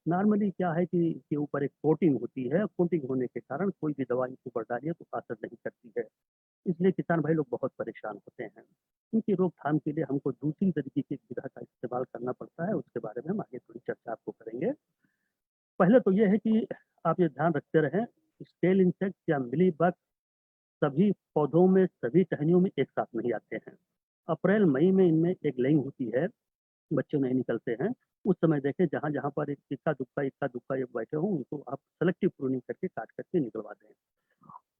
नॉर्मली क्या है कि इसके ऊपर एक कोटिंग होती है, कोटिंग होने के कारण कोई भी दवा इसके ऊपर डालिए तो असर नहीं करती है, इसलिए किसान भाई लोग बहुत परेशान होते हैं। इनकी रोकथाम के लिए हमको दूसरी तरीके की विधा का इस्तेमाल करना पड़ता है, उसके बारे में हम आगे थोड़ी चर्चा आपको करेंगे। पहले तो ये है कि आप ये ध्यान रखते रहें, स्केल इंसेक्ट या मिलीबग सभी पौधों में, सभी टहनियों में एक साथ नहीं आते हैं। अप्रैल मई में इनमें एक लेइंग होती है, बच्चे नहीं निकलते हैं। उस समय देखें जहाँ जहाँ पर एक इक्का दुक्का ये बैठे हों, उनको आप सेलेक्टिव प्रूनिंग करके काट करके निकलवा दें।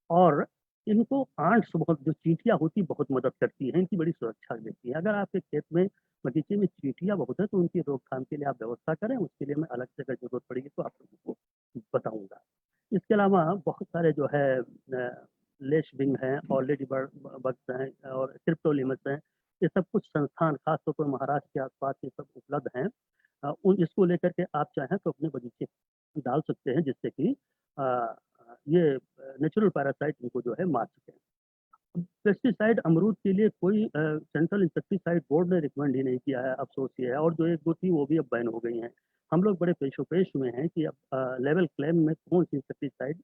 और इनको आंट्स बहुत, जो चींटियाँ होती बहुत मदद करती हैं, इनकी बड़ी सुरक्षा देती है। अगर आपके खेत में, बगीचे में चींटियाँ बहुत है तो उनकी रोकथाम के लिए आप व्यवस्था करें, उसके लिए मैं अलग से अगर जरूरत पड़ेगी तो आप लोगों को बताऊंगा। इसके अलावा बहुत सारे जो है लेश विंग हैं और लेडी बग्स हैं और क्रिप्टोलिमस हैं, ये सब कुछ संस्थान खासतौर पर महाराष्ट्र के आसपास ये सब उपलब्ध हैं। उन इसको लेकर के आप चाहें तो अपने बगीचे डाल सकते हैं, जिससे कि ये नेचुरल पैरासाइट इनको जो है मार सकें। पेस्टिसाइड अमरूद के लिए कोई सेंट्रल इंसेक्टिसाइड बोर्ड ने रिकमेंड ही नहीं किया है, अफसोस ये है, और जो एक दो थी वो भी अब बैन हो गई हैं। हम लोग बड़े पेशोपेश में हैं कि अब लेवल क्लेम में कौन सी इंसेक्टिसाइड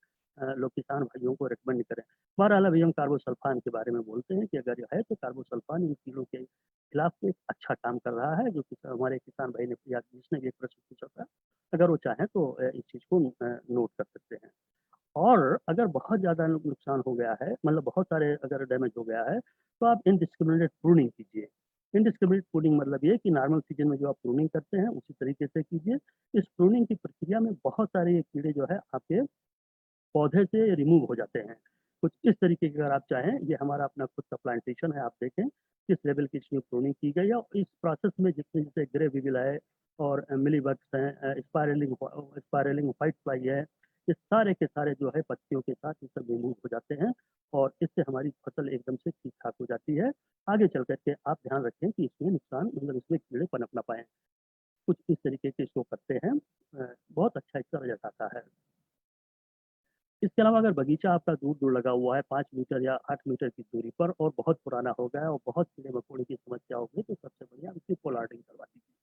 लोग किसान भाइयों को रिकमेंड करें। बहरहाल अभी हम कार्बोसल्फान के बारे में बोलते हैं कि अगर है तो कार्बोसल्फान इन कीड़ों के खिलाफ एक अच्छा काम कर रहा है, जो कि हमारे किसान भाई ने, या जिसने भी एक प्रश्न पूछा था, अगर वो चाहें तो इस चीज़ को नोट कर सकते हैं। और अगर बहुत ज़्यादा नुकसान हो गया है, मतलब बहुत सारे अगर डैमेज हो गया है, तो आप इनडिस्क्रिमिनेट प्रूनिंग कीजिए। इनडिस्क्रिमिनेट प्रूनिंग मतलब ये कि नॉर्मल सीजन में जो आप प्रूनिंग करते हैं उसी तरीके से कीजिए। इस प्रूनिंग की प्रक्रिया में बहुत सारे कीड़े जो है आपके पौधे से रिमूव हो जाते हैं। कुछ इस तरीके के अगर आप चाहें, ये हमारा अपना खुद का प्लांटेशन है, आप देखें किस लेवल की इसमें प्रूनिंग की गई है। और इस प्रोसेस में जितने जैसे ग्रे विविल है और मिलीबग्स हैं, स्पायरलिंग व्हाइट फ्लाई है, ये सारे के सारे जो है पत्तियों के साथ ये सब रिमूव हो जाते हैं, और इससे हमारी फसल एकदम से ठीक ठाक हो जाती है। आगे चल करके आप ध्यान रखें कि इसमें नुकसान, मतलब इसमें कीड़े पनप ना पाए। कुछ इस तरीके के शो करते हैं, बहुत अच्छा इसका रिजल्ट आता है। इसके अलावा अगर बगीचा आपका दूर दूर लगा हुआ है, 5 मीटर या 8 मीटर की दूरी पर, और बहुत पुराना हो गया है और बहुत कीड़े मकोड़े की समस्या होगी, तो सबसे बढ़िया उसकी पोलार्डिंग करवा दीजिए,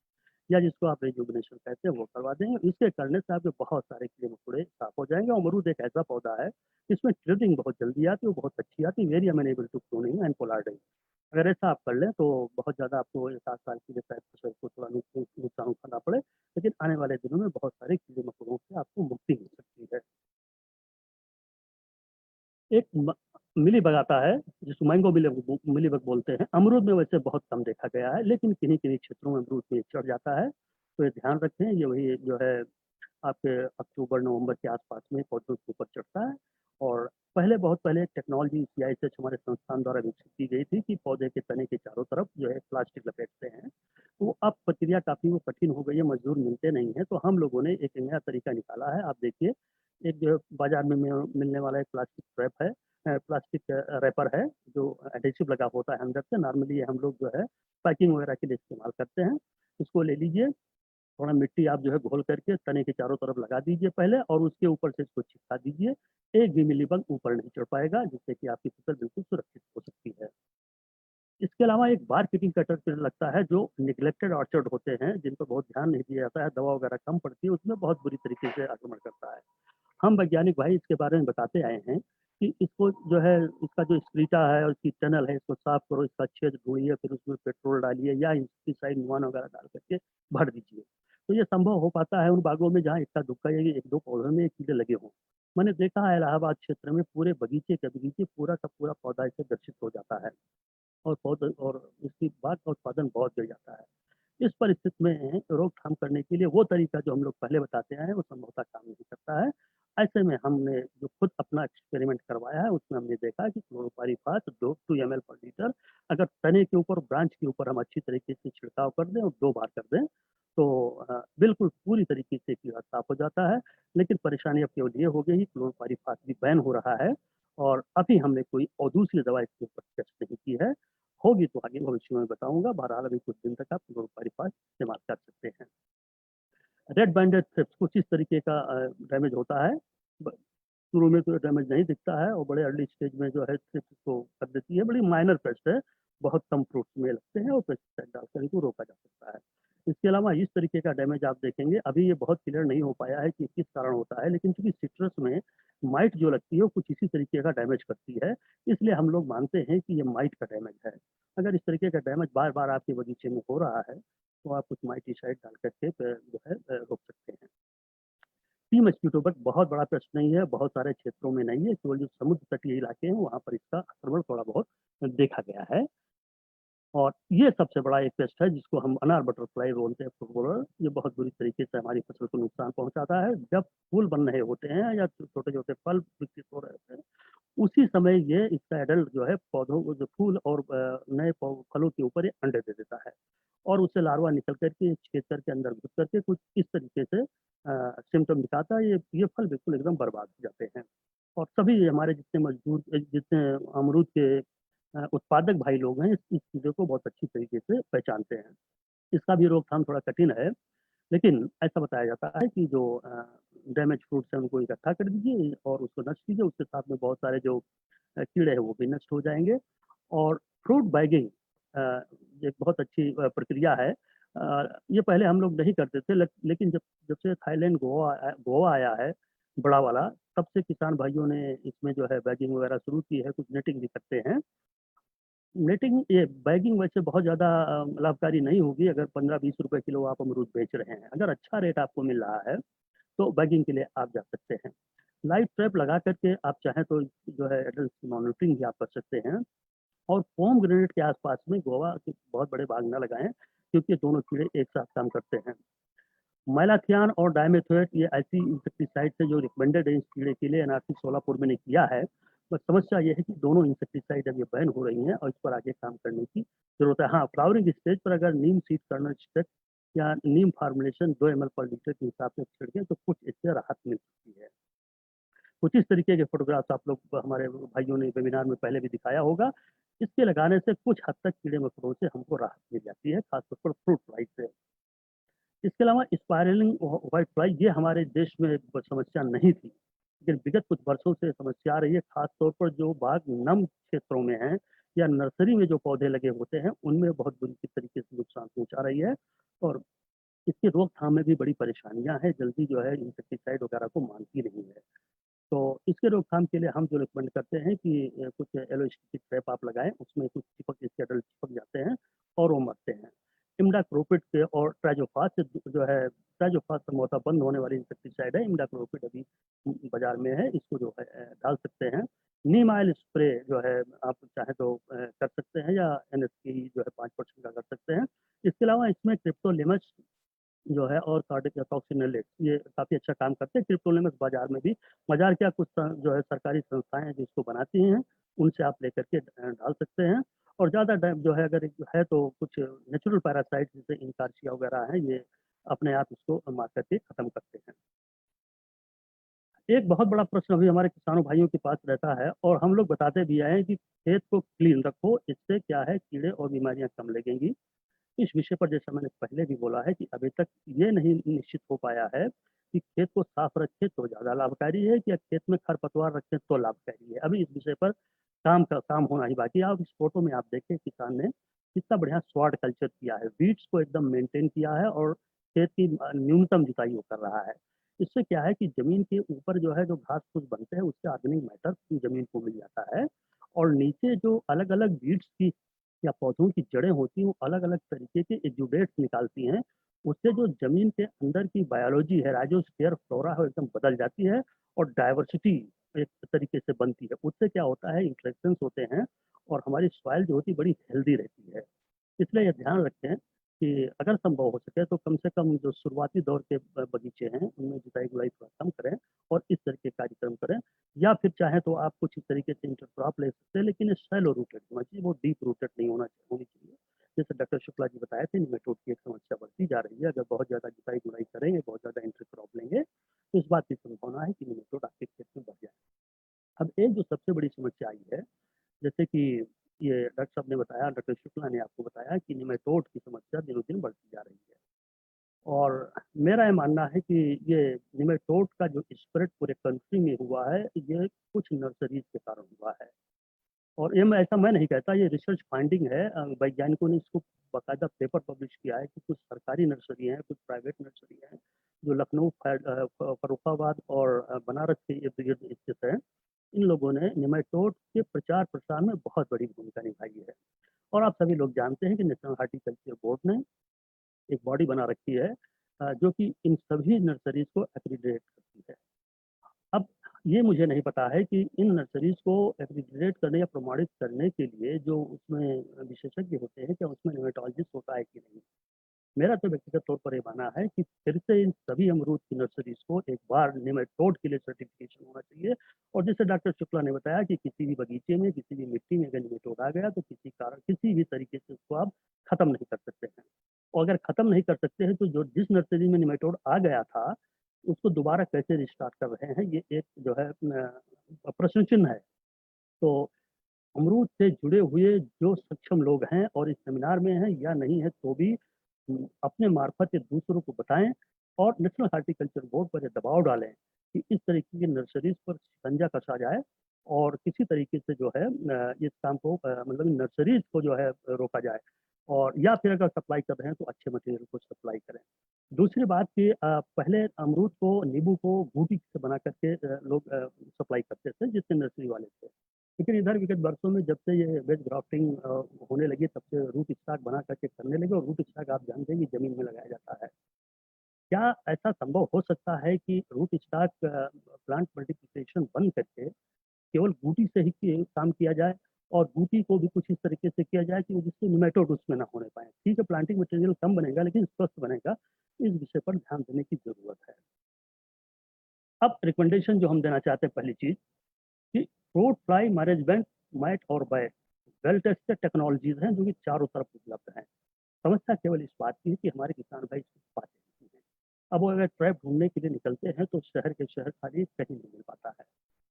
या जिसको आप रेजुविनेशन कहते हैं वो करवा देंगे। इसके करने से आपके बहुत सारे कीड़े मकोड़े साफ हो जाएंगे। और अमरूद एक ऐसा पौधा है जिसमें ट्रेडिंग बहुत जल्दी आती है, वो बहुत अच्छी आती है, very amenable to pruning and pollarding. अगर ऐसा आप कर लें तो बहुत ज़्यादा आपको 7 साल की शायद फसल को थोड़ा नुकसान उठाना पड़े, लेकिन आने वाले दिनों में बहुत सारे कीड़े मकोड़ों से आपको मुक्ति मिल सकती है। एक मिलीबग आता है जिसको मैंगो मिलीबग बोलते हैं। अमरूद में वैसे बहुत कम देखा गया है, लेकिन किन्हीं किन्हीं क्षेत्रों में अमरूद में चढ़ जाता है, तो ये ध्यान रखें। ये वही जो है आपके अक्टूबर नवंबर के आसपास में पौधों के ऊपर चढ़ता है। और बहुत पहले एक टेक्नोलॉजी CISH हमारे संस्थान द्वारा विकसित की गई थी कि पौधे के तने के चारों तरफ जो है प्लास्टिक लपेटते हैं, तो अब प्रक्रिया काफ़ी वो कठिन हो गई है, मजदूर मिलते नहीं है, तो हम लोगों ने एक नया तरीका निकाला है। आप देखिए, एक जो बाजार में मिलने वाला एक प्लास्टिक रैप है, प्लास्टिक रैपर है, जो एडेसिव लगा होता है अंदर से। नॉर्मली ये हम लोग जो है पैकिंग वगैरह के लिए इस्तेमाल करते हैं। इसको ले लीजिए, थोड़ा मिट्टी आप जो है घोल करके तने के चारों तरफ लगा दीजिए पहले, और उसके ऊपर से इसको चिपका दीजिए। एक भी मिलीबग ऊपर नहीं चढ़ पाएगा, जिससे कि आपकी फसल बिल्कुल सुरक्षित हो सकती है। इसके अलावा एक बार फिटिंग कटर लगता है, जो निगलेक्टेड ऑर्चर्ड होते हैं, जिन पर बहुत ध्यान नहीं दिया जाता है, दवा वगैरह कम पड़ती है, उसमें बहुत बुरी तरीके से आक्रमण करता है। हम वैज्ञानिक भाई इसके बारे में बताते आए हैं कि इसको जो है, इसका जो स्क्रीटा है और इसकी टनल है, इसको साफ करो, इसका छेद ढूंढिए, फिर उसमें पेट्रोल डालिए या इंसेक्टिसाइड नुआन वगैरह डाल करके भर दीजिए। तो ये संभव हो पाता है उन बागों में जहाँ इक्का दुक्का या एक दो पौधों में कीड़े लगे हों। मैंने देखा है इलाहाबाद क्षेत्र में पूरे बगीचे के बगीचे पूरा का पूरा पौधा इससे ग्रसित हो जाता है, और पौधे और इसकी बात का उत्पादन बहुत गिर जाता है। इस परिस्थिति में रोकथाम करने के लिए वो तरीका जो हम लोग पहले बताते आए हैं वो संभवतः काम नहीं करता है। ऐसे में हमने जो खुद अपना एक्सपेरिमेंट करवाया है उसमें हमने देखा कि क्लोरोपाइरीफास 2 ml पर लीटर अगर तने के ऊपर, ब्रांच के ऊपर हम अच्छी तरीके से छिड़काव कर दें और 2 बार कर दें तो बिल्कुल पूरी तरीके से कीड़ा साफ हो जाता है। लेकिन परेशानी अब केवल ये हो गई कि क्लोरोपाइरीफास भी बैन हो रहा है और अभी हमने कोई और दूसरी दवा इसके ऊपर टेस्ट नहीं की है। होगी तो आगे भविष्य में बताऊंगा। बहरहाल अभी कुछ दिन तक आप क्लोरोपाइरीफास इस्तेमाल कर सकते हैं। रेड बैंडेड थ्रिप्स कुछ इस तरीके का डैमेज होता है। शुरू में तो डैमेज नहीं दिखता है और बड़े अर्ली स्टेज में जो है थ्रिप्स को कर देती है। बड़ी माइनर पेस्ट है, बहुत कम फ्रूट्स में लगते हैं और पेस्टिसाइड डालकर इनको रोका जा सकता है। इसके अलावा इस तरीके का डैमेज आप देखेंगे, अभी ये बहुत क्लियर नहीं हो पाया है कि किस कारण होता है, लेकिन चूंकि सिट्रस में माइट जो लगती है वो कुछ इसी तरीके का डैमेज करती है, इसलिए हम लोग मानते हैं कि ये माइट का डैमेज है। अगर इस तरीके का डैमेज बार बार आपके बगीचे में हो रहा है तो आप कुछ माइटिसाइड डाल करके जो है रोक सकते हैं। टी मस्कीटो बग बहुत बड़ा प्रश्न नहीं है, बहुत सारे क्षेत्रों में नहीं है, केवल जो समुद्र तटीय इलाके हैं वहाँ पर इसका आक्रमण थोड़ा बहुत देखा गया है। और ये सबसे बड़ा एक पेस्ट है जिसको हम अनार बटरफ्लाई बोलते हैं, फुटबॉलर। ये बहुत बुरी तरीके से हमारी फसल को नुकसान पहुंचाता है। जब फूल बन रहे होते हैं या छोटे छोटे फल विकसित हो रहे होते हैं उसी समय ये इसका एडल्ट जो है पौधों जो फूल और नए फलों के ऊपर ये अंडे दे देता है और उससे लार्वा निकल करके छेद करके अंदर घुस करके कुछ इस तरीके से सिम्टम दिखाता है। ये फल बिल्कुल एकदम बर्बाद हो जाते हैं। और सभी हमारे जितने मजदूर, जितने अमरूद के उत्पादक भाई लोग हैं इस चीज़ों को बहुत अच्छी तरीके से पहचानते हैं। इसका भी रोकथाम थोड़ा कठिन है, लेकिन ऐसा बताया जाता है कि जो डैमेज फ्रूट्स हैं उनको इकट्ठा कर दीजिए और उसको नष्ट कीजिए, उसके साथ में बहुत सारे जो कीड़े हैं वो भी नष्ट हो जाएंगे। और फ्रूट बैगिंग एक बहुत अच्छी प्रक्रिया है। ये पहले हम लोग नहीं करते थे, लेकिन जब जब से थाईलैंड गोवा आया है बड़ा वाला, तब से किसान भाइयों ने इसमें जो है बैगिंग वगैरह शुरू की है। कुछ नेटिंग भी करते हैं। नेटिंग ये बैगिंग वैसे बहुत ज़्यादा लाभकारी नहीं होगी अगर 15-20 रुपए किलो आप अमरूद बेच रहे हैं। अगर अच्छा रेट आपको मिल रहा है तो बैगिंग के लिए आप जा सकते हैं। लाइट ट्रैप लगा करके आप चाहें तो जो है एडल्ट मॉनिटरिंग भी आप कर सकते हैं। और पोम ग्रेनेड के आसपास में गोवा के बहुत बड़े बाग न लगाएं क्योंकि दोनों कीड़े एक साथ काम करते हैं। मैलाथियान और डायमेथोएट ये ऐसी इंसेक्टिसाइड है जो रिकमेंडेड है इस कीड़े के लिए। एनआरसी सोलापुर में ने किया है। बस समस्या यह है कि दोनों इंसेक्टिसाइड अब ये बैन हो रही हैं और इस पर आगे काम करने की जरूरत है। हाँ, फ्लावरिंग स्टेज पर अगर नीम सीड कर्नल स्टेक या नीम फार्मुलेशन 2 ml पर लीटर के हिसाब से छिड़कें तो कुछ इससे राहत मिल सकती है। कुछ इस तरीके के फोटोग्राफ्स आप लोग हमारे भाइयों ने वेबिनार में पहले भी दिखाया होगा। इसके लगाने से कुछ हद तक कीड़े मकोड़ों से हमको राहत मिल जाती है, खासतौर पर फ्रूट फ्लाई से। इसके अलावा स्पायरलिंग व्हाइट फ्लाई ये हमारे देश में एक समस्या नहीं थी, लेकिन विगत कुछ वर्षों से समस्या आ रही है। खासतौर पर जो बाग नम क्षेत्रों में हैं या नर्सरी में जो पौधे लगे होते हैं उनमें बहुत बुरी तरीके से नुकसान पहुंचा रही है और इसकी रोकथाम में भी बड़ी परेशानियां हैं। जल्दी जो है इंसेक्टिसाइड वगैरह को मानती नहीं है। तो इसके रोकथाम के लिए हम जो रिकमेंड करते हैं कि कुछ येलो स्टिक ट्रैप आप लगाएं, उसमें कुछ चिपक इसके अडल्ट चिपक जाते हैं और वो मरते हैं। इम्डाक्लोपिड से और ट्राइजोफास से जो है, ट्राइजोफास संभवतः बंद होने वाली इंसेक्टिसाइड है। इम्डाक्लोपिड अभी बाजार में है, इसको जो है डाल सकते हैं। नीम ऑयल स्प्रे जो है आप चाहे तो कर सकते हैं या एनएसपी जो है 5% का कर सकते हैं। इसके अलावा इसमें क्रिप्टोलेमस जो है और कार्डियोटॉक्सिनोलेट ये काफ़ी अच्छा काम करते हैं। क्रिप्टोलेमस बाजार में भी, बाजार क्या कुछ जो है सरकारी संस्थाएं हैं जो इसको बनाती हैं, उनसे आप लेकर के डाल सकते हैं। और ज़्यादा जो है अगर है तो कुछ नेचुरल पैरासाइट जैसे इंकार्शिया वगैरह है, ये अपने आप इसको मार करके खत्म करते हैं। एक बहुत बड़ा प्रश्न अभी हमारे किसानों भाइयों के पास रहता है और हम लोग बताते भी आए हैं कि खेत को क्लीन रखो, इससे क्या है कीड़े और बीमारियां कम लगेंगी। इस विषय पर जैसा मैंने पहले भी बोला है कि अभी तक ये नहीं निश्चित हो पाया है कि खेत को साफ रखें तो ज़्यादा लाभकारी है कि खेत में खरपतवार रखें तो लाभकारी है। अभी इस विषय पर काम होना ही बाकी है। आप इस फोटो में आप देखें किसान ने कितना बढ़िया स्वाड कल्चर किया है, वीड्स को एकदम मेंटेन किया है और खेत की न्यूनतम जुताई वो कर रहा है। इससे क्या है कि जमीन के ऊपर जो है जो घास फूस बनते हैं उसके ऑर्गेनिक मैटर जमीन को मिल जाता है और नीचे जो अलग अलग वीड्स की या पौधों की जड़ें होती हैं वो अलग अलग तरीके के एक्जुडेट्स निकालती हैं। उससे जो जमीन के अंदर की बायोलॉजी है, राइजोस्फीयर फ्लोरा है, एकदम बदल जाती है और डाइवर्सिटी एक तरीके से बनती है। उससे क्या होता है, इंटरेक्शंस होते हैं और हमारी सॉइल जो होती है बड़ी हेल्दी रहती है। इसलिए ये ध्यान रखें कि अगर संभव हो सके तो कम से कम जो शुरुआती दौर के बगीचे हैं उनमें जुताई गुड़ाई थोड़ा कम करें और इस तरह के कार्यक्रम करें, या फिर चाहे तो आप कुछ इस तरीके से इंटरक्रॉप ले सकते हैं, लेकिन शैलो रूटेड होना चाहिए, वो डीप रूटेड नहीं होनी चाहिए। जैसे डॉक्टर शुक्ला जी बताए थे, निमेटोड की एक समस्या बढ़ती जा रही है। अगर बहुत ज़्यादा जुताई गुड़ाई करेंगे, बहुत ज़्यादा इंटरक्रॉप लेंगे, तो इस बात की संभावना है कि निमेटोड आपके खेत में बढ़ जाए। अब एक जो सबसे बड़ी समस्या आई है, जैसे कि ये डॉक्टर साहब ने बताया, डॉक्टर शुक्ला ने आपको बताया कि निमेटोड की समस्या दिनों दिन बढ़ती जा रही है। और मेरा ये मानना है कि ये निमेटोड का जो स्प्रेड पूरे कंट्री में हुआ है, ये कुछ नर्सरीज के कारण हुआ है। और ये मैं नहीं कहता, ये रिसर्च फाइंडिंग है। वैज्ञानिकों ने इसको बाकायदा पेपर पब्लिश किया है कि कुछ सरकारी नर्सरी हैं, कुछ प्राइवेट नर्सरी हैं, जो लखनऊ, फर्रुखाबाद और बनारस के इर्द गिर्द स्थित है। इन लोगों ने निमेटोड के प्रचार प्रसार में बहुत बड़ी भूमिका निभाई है। और आप सभी लोग जानते हैं कि नेशनल हार्टिकल्चर बोर्ड ने एक बॉडी बना रखी है जो कि इन सभी नर्सरीज को एक्रीडिटेट करती है। अब ये मुझे नहीं पता है कि इन नर्सरीज को एक्रीडिटेट करने या प्रमाणित करने के लिए जो उसमें विशेषज्ञ होते हैं, क्या उसमें निमेटोलॉजिस्ट होता है कि नहीं। मेरा तो व्यक्तिगत तौर पर ये मानना है कि फिर से इन सभी अमरूद की नर्सरीज को एक बार निमेटोड के लिए सर्टिफिकेशन होना चाहिए। और जैसे डॉक्टर शुक्ला ने बताया कि किसी भी बगीचे में, किसी भी मिट्टी में अगर निमेटोड आ गया तो किसी भी तरीके से उसको आप खत्म नहीं कर सकते हैं। और अगर खत्म नहीं कर सकते हैं तो जो जिस नर्सरी में निमेटोड आ गया था उसको दोबारा कैसे रिस्टार्ट कर रहे हैं, ये एक जो है प्रश्न चिन्ह है। तो अमरूद से जुड़े हुए जो सक्षम लोग हैं और इस सेमिनार में हैं या नहीं है, तो भी अपने मार्फत दूसरों को बताएं और नेशनल हार्टिकल्चर बोर्ड पर दबाव डालें कि इस तरीके की नर्सरीज पर शिकंजा कसा जाए और किसी तरीके से जो है इस काम को मतलब नर्सरीज को जो है रोका जाए। और या फिर अगर सप्लाई कर रहे हैं तो अच्छे मटेरियल को सप्लाई करें। दूसरी बात कि पहले अमरूद को, नींबू को बूटी से बना करके लोग सप्लाई करते थे जिससे नर्सरी वाले थे। लेकिन इधर विगत वर्षों में जब से ये वेज ग्राफ्टिंग होने लगी, तब से रूट स्टॉक बना करके करने लगे। और रूट स्टॉक आप जानते हैं कि जमीन में लगाया जाता है। क्या ऐसा संभव हो सकता है कि रूट स्टॉक प्लांट मल्टीप्लिकेशन बंद करके केवल बूटी से ही काम किया जाए और बूटी को भी कुछ इस तरीके से किया जाए कि जिससे निमेटोड उसमें ना होने पाए। ठीक है, प्लांटिंग मटेरियल कम बनेगा लेकिन स्वस्थ बनेगा। इस विषय पर ध्यान देने की जरूरत है। अब रिकमेंडेशन जो हम देना चाहते हैं, पहली चीज कि फ्रूट फ्लाई मैनेजमेंट मैट और बैट वेल टेस्टेड टेक्नोलॉजीज हैं जो कि चारों तरफ उपलब्ध हैं। समस्या केवल इस बात की है कि हमारे किसान भाई इसको पाते नहीं हैं। अब वो अगर ट्रैप ढूंढने के लिए निकलते हैं तो शहर के शहर खाली कहीं नहीं मिल पाता है।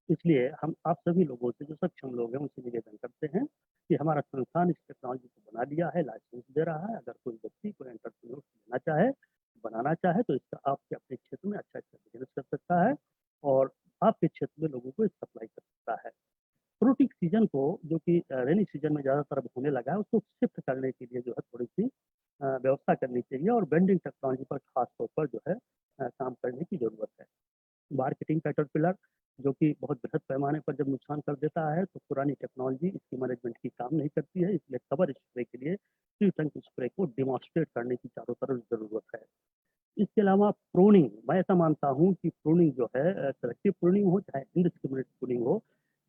इसलिए हम आप सभी लोगों से, जो सक्षम लोग हैं, उनसे निवेदन करते हैं कि हमारा संस्थान इस टेक्नोलॉजी को बना दिया है, लाइसेंस दे रहा है। अगर कोई व्यक्ति, कोई एंटरप्रेन्योर लेना चाहे, बनाना चाहे, तो इसका आपके अपने क्षेत्र में अच्छा बिजनेस कर सकता है और आपके क्षेत्र में लोगों को सप्लाई कर सकता है। फ्रूटिंग सीजन को, जो कि रेनी सीजन में ज़्यादातर अब होने लगा है, उसको शिफ्ट करने के लिए जो है थोड़ी सी व्यवस्था करनी चाहिए और बेंडिंग टेक्नोलॉजी पर खास तौर पर जो है काम करने की जरूरत है। मार्केटिंग कैटरपिलर जो कि बहुत बृहद पैमाने पर जब नुकसान कर देता है तो पुरानी टेक्नोलॉजी इसकी मैनेजमेंट की काम नहीं करती है। इसलिए कवर स्प्रे के लिए ट्रीटंक स्प्रे को डिमॉन्स्ट्रेट करने की चारों तरफ जरूरत है। इसके अलावा प्रूनिंग, मैं ऐसा मानता हूँ कि प्रूनिंग जो है, सेलेक्टिव प्रूनिंग हो चाहे इंडिस्क्रिमिनेट प्रूनिंग हो,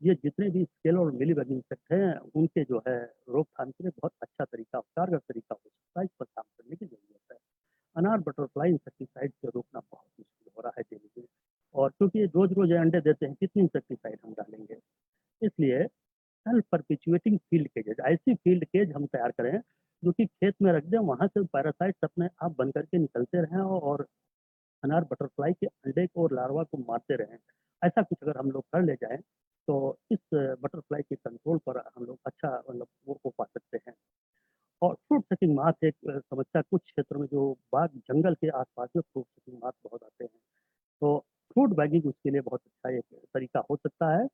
ये जितने भी स्केल और मिलीबग इंसेक्ट हैं उनके जो है रोकथाम के लिए बहुत अच्छा तरीका, कारगर तरीका हो सकता है। इस पर काम करने की जरूरत है। अनार बटरफ्लाई इंसेक्टिसाइड से रोकना बहुत मुश्किल हो रहा है डेली में। और क्योंकि ये रोज रोज अंडे देते हैं, कितनी इंसेक्टिसाइड हम डालेंगे। इसलिए सेल्फ परपिचुएटिंग फील्ड केजेज, ऐसी फील्ड केज हम तैयार करें जो कि खेत में रख दें, वहां से पैरासाइट्स अपने आप बन करके निकलते रहें और अनार बटरफ्लाई के अंडे को और लार्वा को मारते रहें। ऐसा कुछ अगर हम लोग कर ले जाएं तो इस बटरफ्लाई के कंट्रोल पर हम लोग अच्छा मतलब वो पा सकते हैं। और फ्रूट सकिंग माथ एक समस्या, कुछ क्षेत्रों में जो बाग जंगल के आसपास में फ्रूट सकिंग माथ बहुत आते हैं। तो फ्रूट बैगिंग उसके लिए बहुत अच्छा एक तरीका हो सकता है।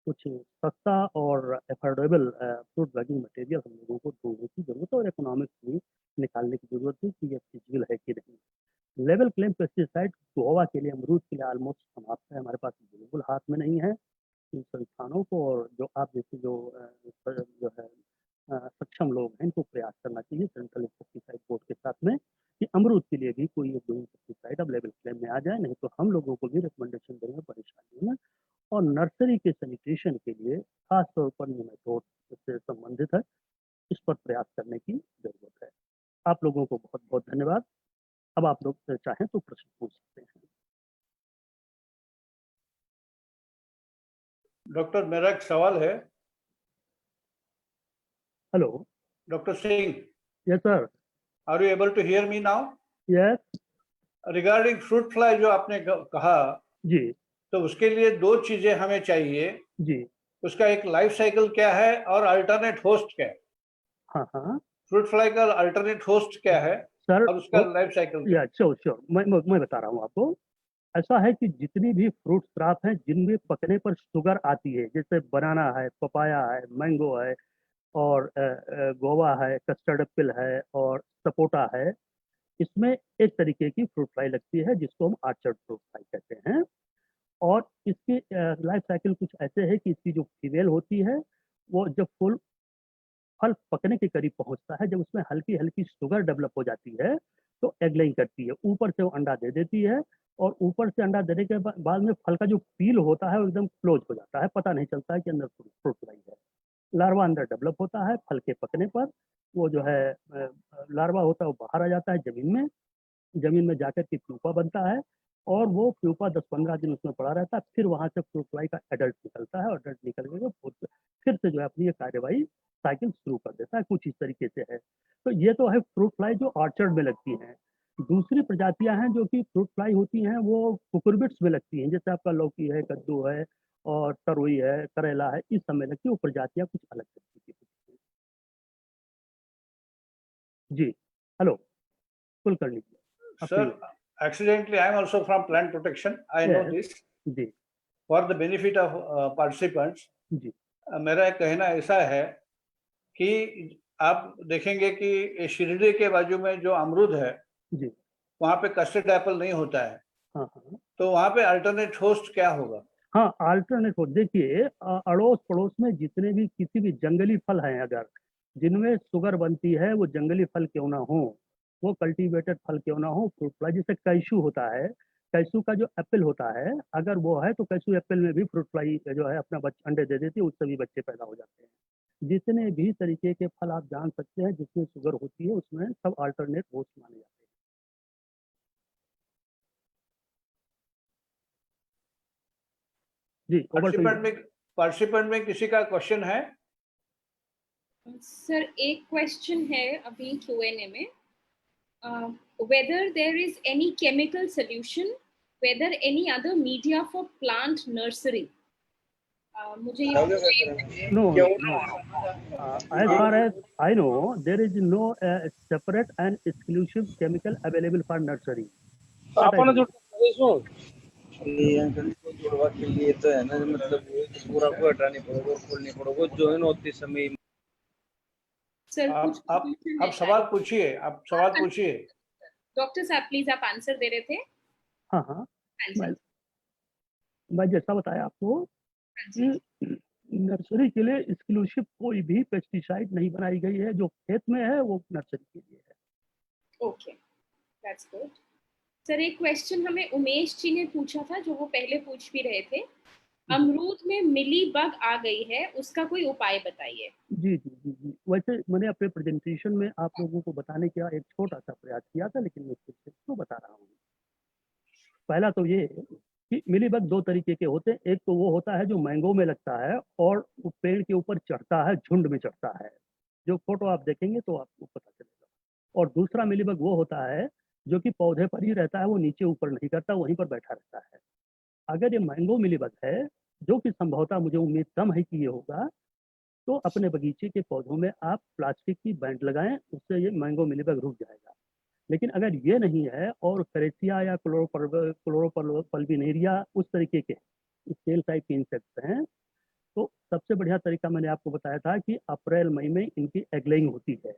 कुछ सस्ता और अफोर्डेबल फ्रूट बैगिंग मटेरियल हम लोगों को ढूंढने की जरूरत है और इकोनॉमिक्स भी निकालने की जरूरत है कि यह फिजिबल है कि नहीं। लेवल क्लेम पेस्टिसाइड गोवा के लिए, अमरूद के लिए ऑलमोस्ट समाप्त है, हमारे पास बिल्कुल हाथ में नहीं है। इन संस्थानों को और जो आप जैसे जो है सक्षम लोग हैं, इनको प्रयास करना चाहिए सेंट्रल इंसेक्टिसाइड बोर्ड के साथ में कि अमरूद के लिए भी कोई एक दो इंसेक्टिसाइड अब लेवल क्लेम में आ जाए। नहीं तो हम लोगों को भी रिकमेंडेशन देने में परेशानी है। और नर्सरी के सैनिटेशन के लिए खास तौर पर निमेटोड से संबंधित है, इस पर प्रयास करने की जरूरत है। आप लोगों को बहुत बहुत धन्यवाद। अब आप लोग चाहें तो प्रश्न पूछ सकते हैं। डॉक्टर, मेरा एक सवाल है। Hello. Doctor Singh, yes sir. Are you able to hear me now? Yes. Regarding fruit fly जो आपने कहा, जी तो उसके लिए दो चीजें हमें चाहिए। जी। उसका एक लाइफ साइकिल क्या है और अल्टरनेट होस्ट क्या है? हाँ हाँ फ्रूट फ्लाई का अल्टरनेट होस्ट क्या है सर। और उसका लाइफ साइकिल क्या है? या श्योर श्योर, मैं बता रहा हूँ आपको। ऐसा है कि जितनी भी फ्रूट क्रॉप हैं जिनमें पकने पर शुगर आती है, जैसे बनाना है, पपाया है, मैंगो है, और गोवा है, कस्टर्ड एप्पल है, और सपोटा है, इसमें एक तरीके की फ्रूट फ्लाई लगती है जिसको हम आर्चर्ड फ्रूट फ्लाई कहते हैं। और इसकी लाइफ साइकिल कुछ ऐसे है कि इसकी जो फीमेल होती है वो जब फल पकने के करीब पहुंचता है, जब उसमें हल्की हल्की शुगर डेवलप हो जाती है तो एग लेइंग करती है, ऊपर से वो अंडा दे देती है। और ऊपर से अंडा देने के बाद में फल का जो पील होता है वो एकदम क्लोज हो जाता है, पता नहीं चलता है कि अंदर फ्रूट फ्लाई है। लार्वा अंदर डेवलप होता है, फल के पकने पर वो जो है लार्वा होता है वो बाहर आ जाता है जमीन में। जमीन में जाकर के प्यूपा बनता है और वो प्यूपा 10-15 दिन उसमें पड़ा रहता है। फिर वहां से फ्रूट फ्लाई का एडल्ट निकलता है और एडल्ट निकल के फिर से जो है अपनी ये कार्यवाही साइकिल शुरू कर देता है। कुछ इस तरीके से है। तो ये तो है फ्रूट फ्लाई जो ऑर्चर्ड में लगती हैं। दूसरी प्रजातियां हैं जो कि फ्रूट फ्लाई होती हैं वो कुकुरबिट्स में लगती हैं, जैसे आपका लौकी है, कद्दू है, और तरोई है, करेला है, इस समय लगती है। वो प्रजातियां कुछ अलग तरीके की होती हैं। जी। हेलो। कुल कर लीजिए अपनी। Sir, accidentally, I am also from plant protection. I know yes. this. जी For the benefit of participants, जी मेरा एक कहना ऐसा है कि आप देखेंगे कि ये शिरडी के बाजू में जो अमरूद है, जी। वहाँ पे कस्टर्ड एप्पल नहीं होता है, हाँ हाँ तो वहाँ पे अल्टरनेट होस्ट क्या होगा? हाँ। अल्टरनेट हो, देखिए अड़ोस पड़ोस में जितने भी किसी भी जंगली फल हैं अगर जिनमें शुगर बनती है, वो जंगली फल क्यों ना हो, वो कल्टीवेटेड फल क्यों ना हो, फ्रूट फ्लाई जैसे कैशू होता है, कैशू का जो एप्पल होता है अगर वो है तो कैशू एप्पल में भी फ्रूट फ्लाई जो है अपना अंडे दे देती है, उससे भी बच्चे पैदा हो जाते हैं। जितने भी तरीके के फल आप जान सकते हैं जिसमें शुगर होती है उसमें सब अल्टरनेट होस्ट माने जाते हैं। जी ओवर टू यू। पार्टिसिपेंट में किसी का क्वेश्चन है? सर एक क्वेश्चन है अभी Q&A में, whether there is any chemical solution, whether any other media for plant nursery. मुझे ये No, no. As far as I know, there is no separate and exclusive chemical available for nursery. What I know. ये uncle को जुड़वा के लिए तो है ना, मतलब पूरा को हटाने पड़ेगा, खोलने पड़ेगा जो है ना उतने समय। सर कुछ आप सवाल पूछिए, आप सवाल पूछिए। डॉक्टर साहब प्लीज आप आंसर दे रहे थे। हाँ हाँ। मैं जैसा बताया आपको कि नर्सरी के लिए एक्सक्लूसिव कोई भी पेस्टिसाइड नहीं बनाई गई है, जो खेत में है वो नर्सरी के लिए है। Okay, that's good. सर एक क्वेश्चन हमें उमेश जी ने पूछा था, जो वो पहले पूछ भी रहे थे, अमरूद में मिली बग आ गई है, उसका कोई उपाय बताइए। जी जी जी जी। वैसे मैंने अपने प्रेजेंटेशन में आप लोगों को बताने का एक छोटा सा प्रयास किया था, लेकिन मैं फिर से तो बता रहा हूँ। पहला तो ये कि मिलीबग दो तरीके के होते हैं। एक तो वो होता है जो मैंगो में लगता है और वो पेड़ के ऊपर चढ़ता है, झुंड में चढ़ता है, जो फोटो आप देखेंगे तो आपको पता चलेगा। और दूसरा मिलीबग वो होता है जो कि पौधे पर ही रहता है, वो नीचे ऊपर नहीं करता, वहीं पर बैठा रहता है। अगर ये मैंगो मिलीबग है, जो कि संभवतः मुझे उम्मीद कम है कि ये होगा, तो अपने बगीचे के पौधों में आप प्लास्टिक की बैंड लगाएं, उससे ये मैंगो मिलीबग रुक जाएगा। लेकिन अगर ये नहीं है और करेसिया या क्लोरोपल्बिनेरिया उस तरीके के स्केल टाइप के इंसेक्ट्स हैं, तो सबसे बढ़िया तरीका मैंने आपको बताया था कि अप्रैल मई में इनकी एगलेइंग होती है।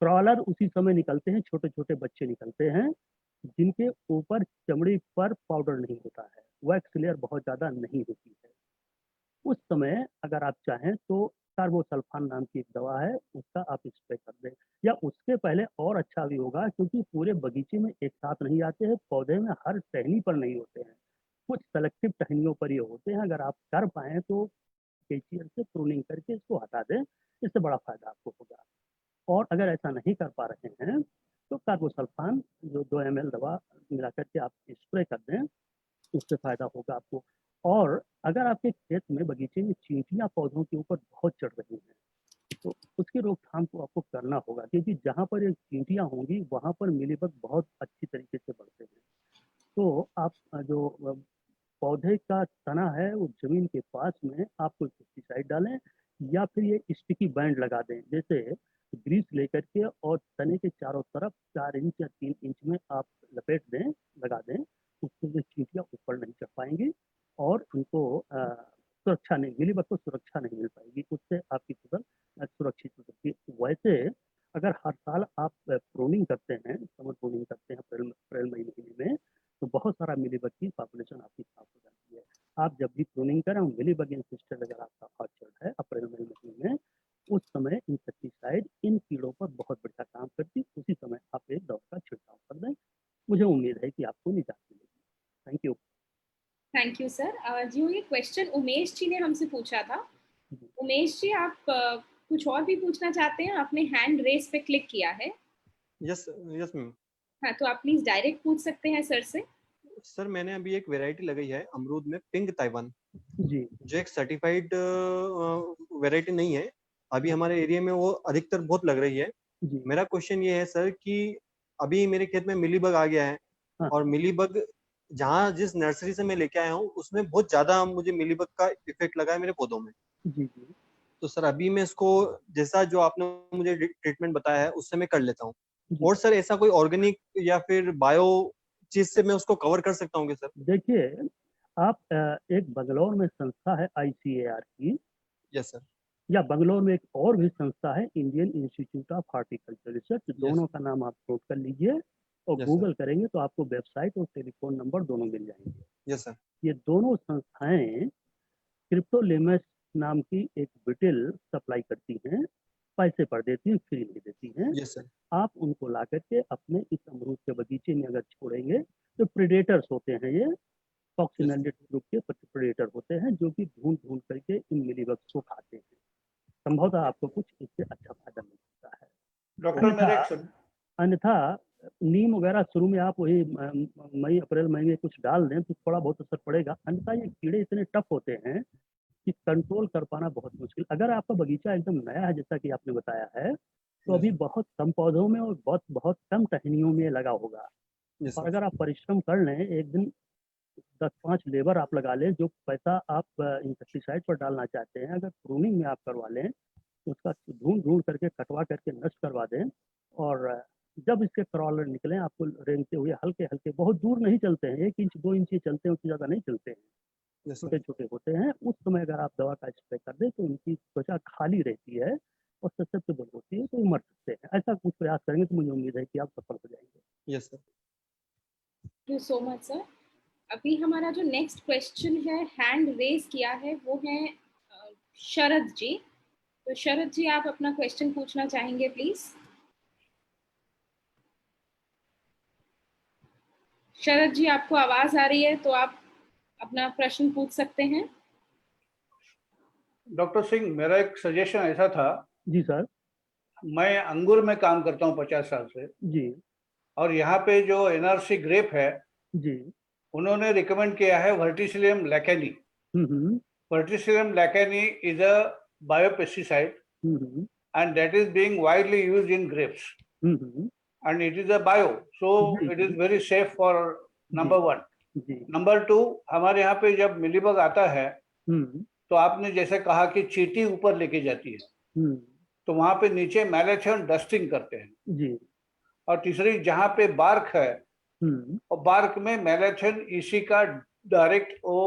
क्रॉलर उसी समय निकलते हैं, छोटे छोटे बच्चे निकलते हैं जिनके ऊपर चमड़ी पर पाउडर नहीं होता है, वैक्स लेयर बहुत ज़्यादा नहीं होती है। उस समय अगर आप चाहें तो कार्बोसल्फान नाम की एक दवा है, उसका आप स्प्रे कर दें। या उसके पहले और अच्छा भी होगा, क्योंकि पूरे बगीचे में एक साथ नहीं आते हैं, पौधे में हर टहनी पर नहीं होते हैं, कुछ सेलेक्टिव टहनियों पर ये होते हैं। अगर आप कर पाएँ तो केचियर से प्रूनिंग करके इसको हटा दें, इससे बड़ा फायदा आपको होगा। और अगर ऐसा नहीं कर पा रहे हैं तो कार्बोसल्फान जो 2 ml दवा मिलाकर के आप स्प्रे कर दें, उससे फायदा होगा आपको। और अगर आपके खेत में बगीचे में चींटियां पौधों के ऊपर बहुत चढ़ रही हैं तो उसकी रोकथाम को आपको करना होगा, क्योंकि जहाँ पर ये चींटियां होंगी वहाँ पर मिलीबग बहुत अच्छी तरीके से बढ़ते हैं। तो आप जो पौधे का तना है वो जमीन के पास में आप कोई पेस्टिसाइड डालें या फिर ये स्टिकी बैंड लगा दें, जैसे ग्रीस लेकर के और तने के चारों तरफ 4 इंच या 3 इंच में आप लपेट दें, लगा दें। उससे ये चींटियां ऊपर नहीं चढ़ पाएंगी और उनको सुरक्षा नहीं, मिलीबग को सुरक्षा नहीं मिल पाएगी, उससे आपकी फसल सुरक्षित हो सकती है। वैसे अगर हर साल आप प्रूनिंग करते हैं, समर प्रूनिंग करते हैं अप्रैल मई महीने में, तो बहुत सारा मिलीबग की पॉपुलेशन आपकी साफ हो जाती है। आप जब भी प्रूनिंग करें, मिलीबग इंसिस्टेड अगर आपका ऑर्चर्ड है अप्रैल मई महीने में, उस समय इंसेक्टिसाइड इन कीड़ों पर बहुत बढ़िया काम करती, उसी समय आप एक दवा का छिड़काव कर दें। मुझे उम्मीद है कि आपको निजात मिलेगी। Thank you. Thank you sir. जी ये क्वेश्चन उमेश जी ने हमसे पूछा था। उमेश जी आप कुछ और भी पूछना चाहते हैं? आपने हैंड रेस पे क्लिक किया है। Yes yes ma'am. हाँ, तो आप प्लीज डायरेक्ट पूछ सकते हैं सर से। सर मैंने अभी एक वैरायटी लगाई है अमरूद में, पिंक ताइवान जी जो एक सर्टिफाइड वैरायटी नहीं है, अभी हमारे एरिया में वो अधिकतर बहुत लग रही है। जी मेरा क्वेश्चन ये है सर कि अभी मेरे खेत में मिलीबग आ गया है हाँ। और मिलीबग जहाँ जिस नर्सरी से मैं लेके आया हूँ उसमें बहुत ज्यादा मुझे मिलीबग का इफेक्ट लगा है मेरे पौधों में। जी जी तो सर अभी मैं इसको जैसा जो आपने मुझे ट्रीटमेंट बताया है उससे मैं कर लेता हूँ, जी। और सर ऐसा कोई ऑर्गेनिक या फिर बायो चीज से मैं उसको कवर कर सकता हूँ क्या सर? देखिए, आप एक बंगलौर में संस्था है ICAR की, यस सर। या बंगलौर में एक और भी संस्था है Indian institute of horticulture research, दोनों का नाम आप नोट कर लीजिए और यस गूगल करेंगे तो आपको वेबसाइट और टेलीफोन नंबर दोनों मिल जाएंगे। Yes sir. ये दोनों संस्थाएं क्रिप्टोलेमस नाम की एक बिटिल सप्लाई करती हैं, पैसे पर देती हैं, फ्री नहीं देती हैं। Yes sir. आप उनको ला करके अपने इस अमरूद के बगीचे में अगर छोड़ेंगे तो प्रेडेटर्स होते हैं, ये कॉक्सिनेलिड ग्रुप के प्रेडेटर होते हैं जो कि ढूंढ ढूंढ करके इन मिलीबग्स को खाते हैं। संभवतः आपको कुछ इससे अच्छा फायदा मिल सकता है। डॉक्टर मेरे अन्यथा नीम वगैरह शुरू में आप वही मई अप्रैल मई में कुछ डाल दें तो थोड़ा बहुत असर पड़ेगा, अन्यथा ये कीड़े इतने टफ होते हैं कि कंट्रोल कर पाना बहुत मुश्किल। अगर आपका बगीचा एकदम नया है जैसा कि आपने बताया है तो अभी बहुत कम पौधों में और बहुत बहुत कम टहनियों में लगा होगा। और अगर आप परिश्रम कर लें, एक दिन 10-5 लेबर आप लगा लें, जो पैसा आप इंसेक्टिसाइड पर डालना चाहते हैं अगर प्रूनिंग में आप करवा लें तो उसका ढूंढ ढूंढ करके कटवा करके नष्ट करवा दें, और जब इसके क्रॉलर निकलें आपको रेंगते हुए हल्के हल्के, बहुत दूर नहीं चलते हैं, 1 इंच 2 इंच ही चलते हैं, उससे ज़्यादा नहीं चलते हैं, छोटे छोटे होते हैं, उस समय अगर आप दवा का स्प्रे कर दें तो उनकी त्वचा खाली रहती है और ससेप्टेबल होती है, तो ये मर सकते हैं। ऐसा कुछ प्रयास करेंगे तो मुझे उम्मीद है कि आप सफल हो जाएंगे। Yes sir. Thank you so much sir. अभी हमारा जो नेक्स्ट क्वेश्चन है हैंड रेज किया है वो है शरद जी। तो शरद जी आप अपना क्वेश्चन पूछना चाहेंगे प्लीज। शरद जी आपको आवाज आ रही है तो आप अपना प्रश्न पूछ सकते हैं। डॉक्टर सिंह, मेरा एक सजेशन ऐसा था। जी सर। मैं अंगूर में काम करता हूँ 50 साल से जी और यहाँ पे जो NRC ग्रेप है जी। उन्होंने रिकमेंड किया है Verticillium lecanii. Verticillium lecanii is a biopesticide and that is being widely used in grapes and it is a bio, so it is very safe for number 1. Number 2, हमारे यहाँ पे जब mealybug आता है तो आपने जैसे कहा कि चींटी ऊपर लेके जाती है, तो वहां पे नीचे मैलेथियन डस्टिंग करते हैं जी। और तीसरी जहाँ पे बार्क है और बार्क में मैलेथियन इसी का डायरेक्ट वो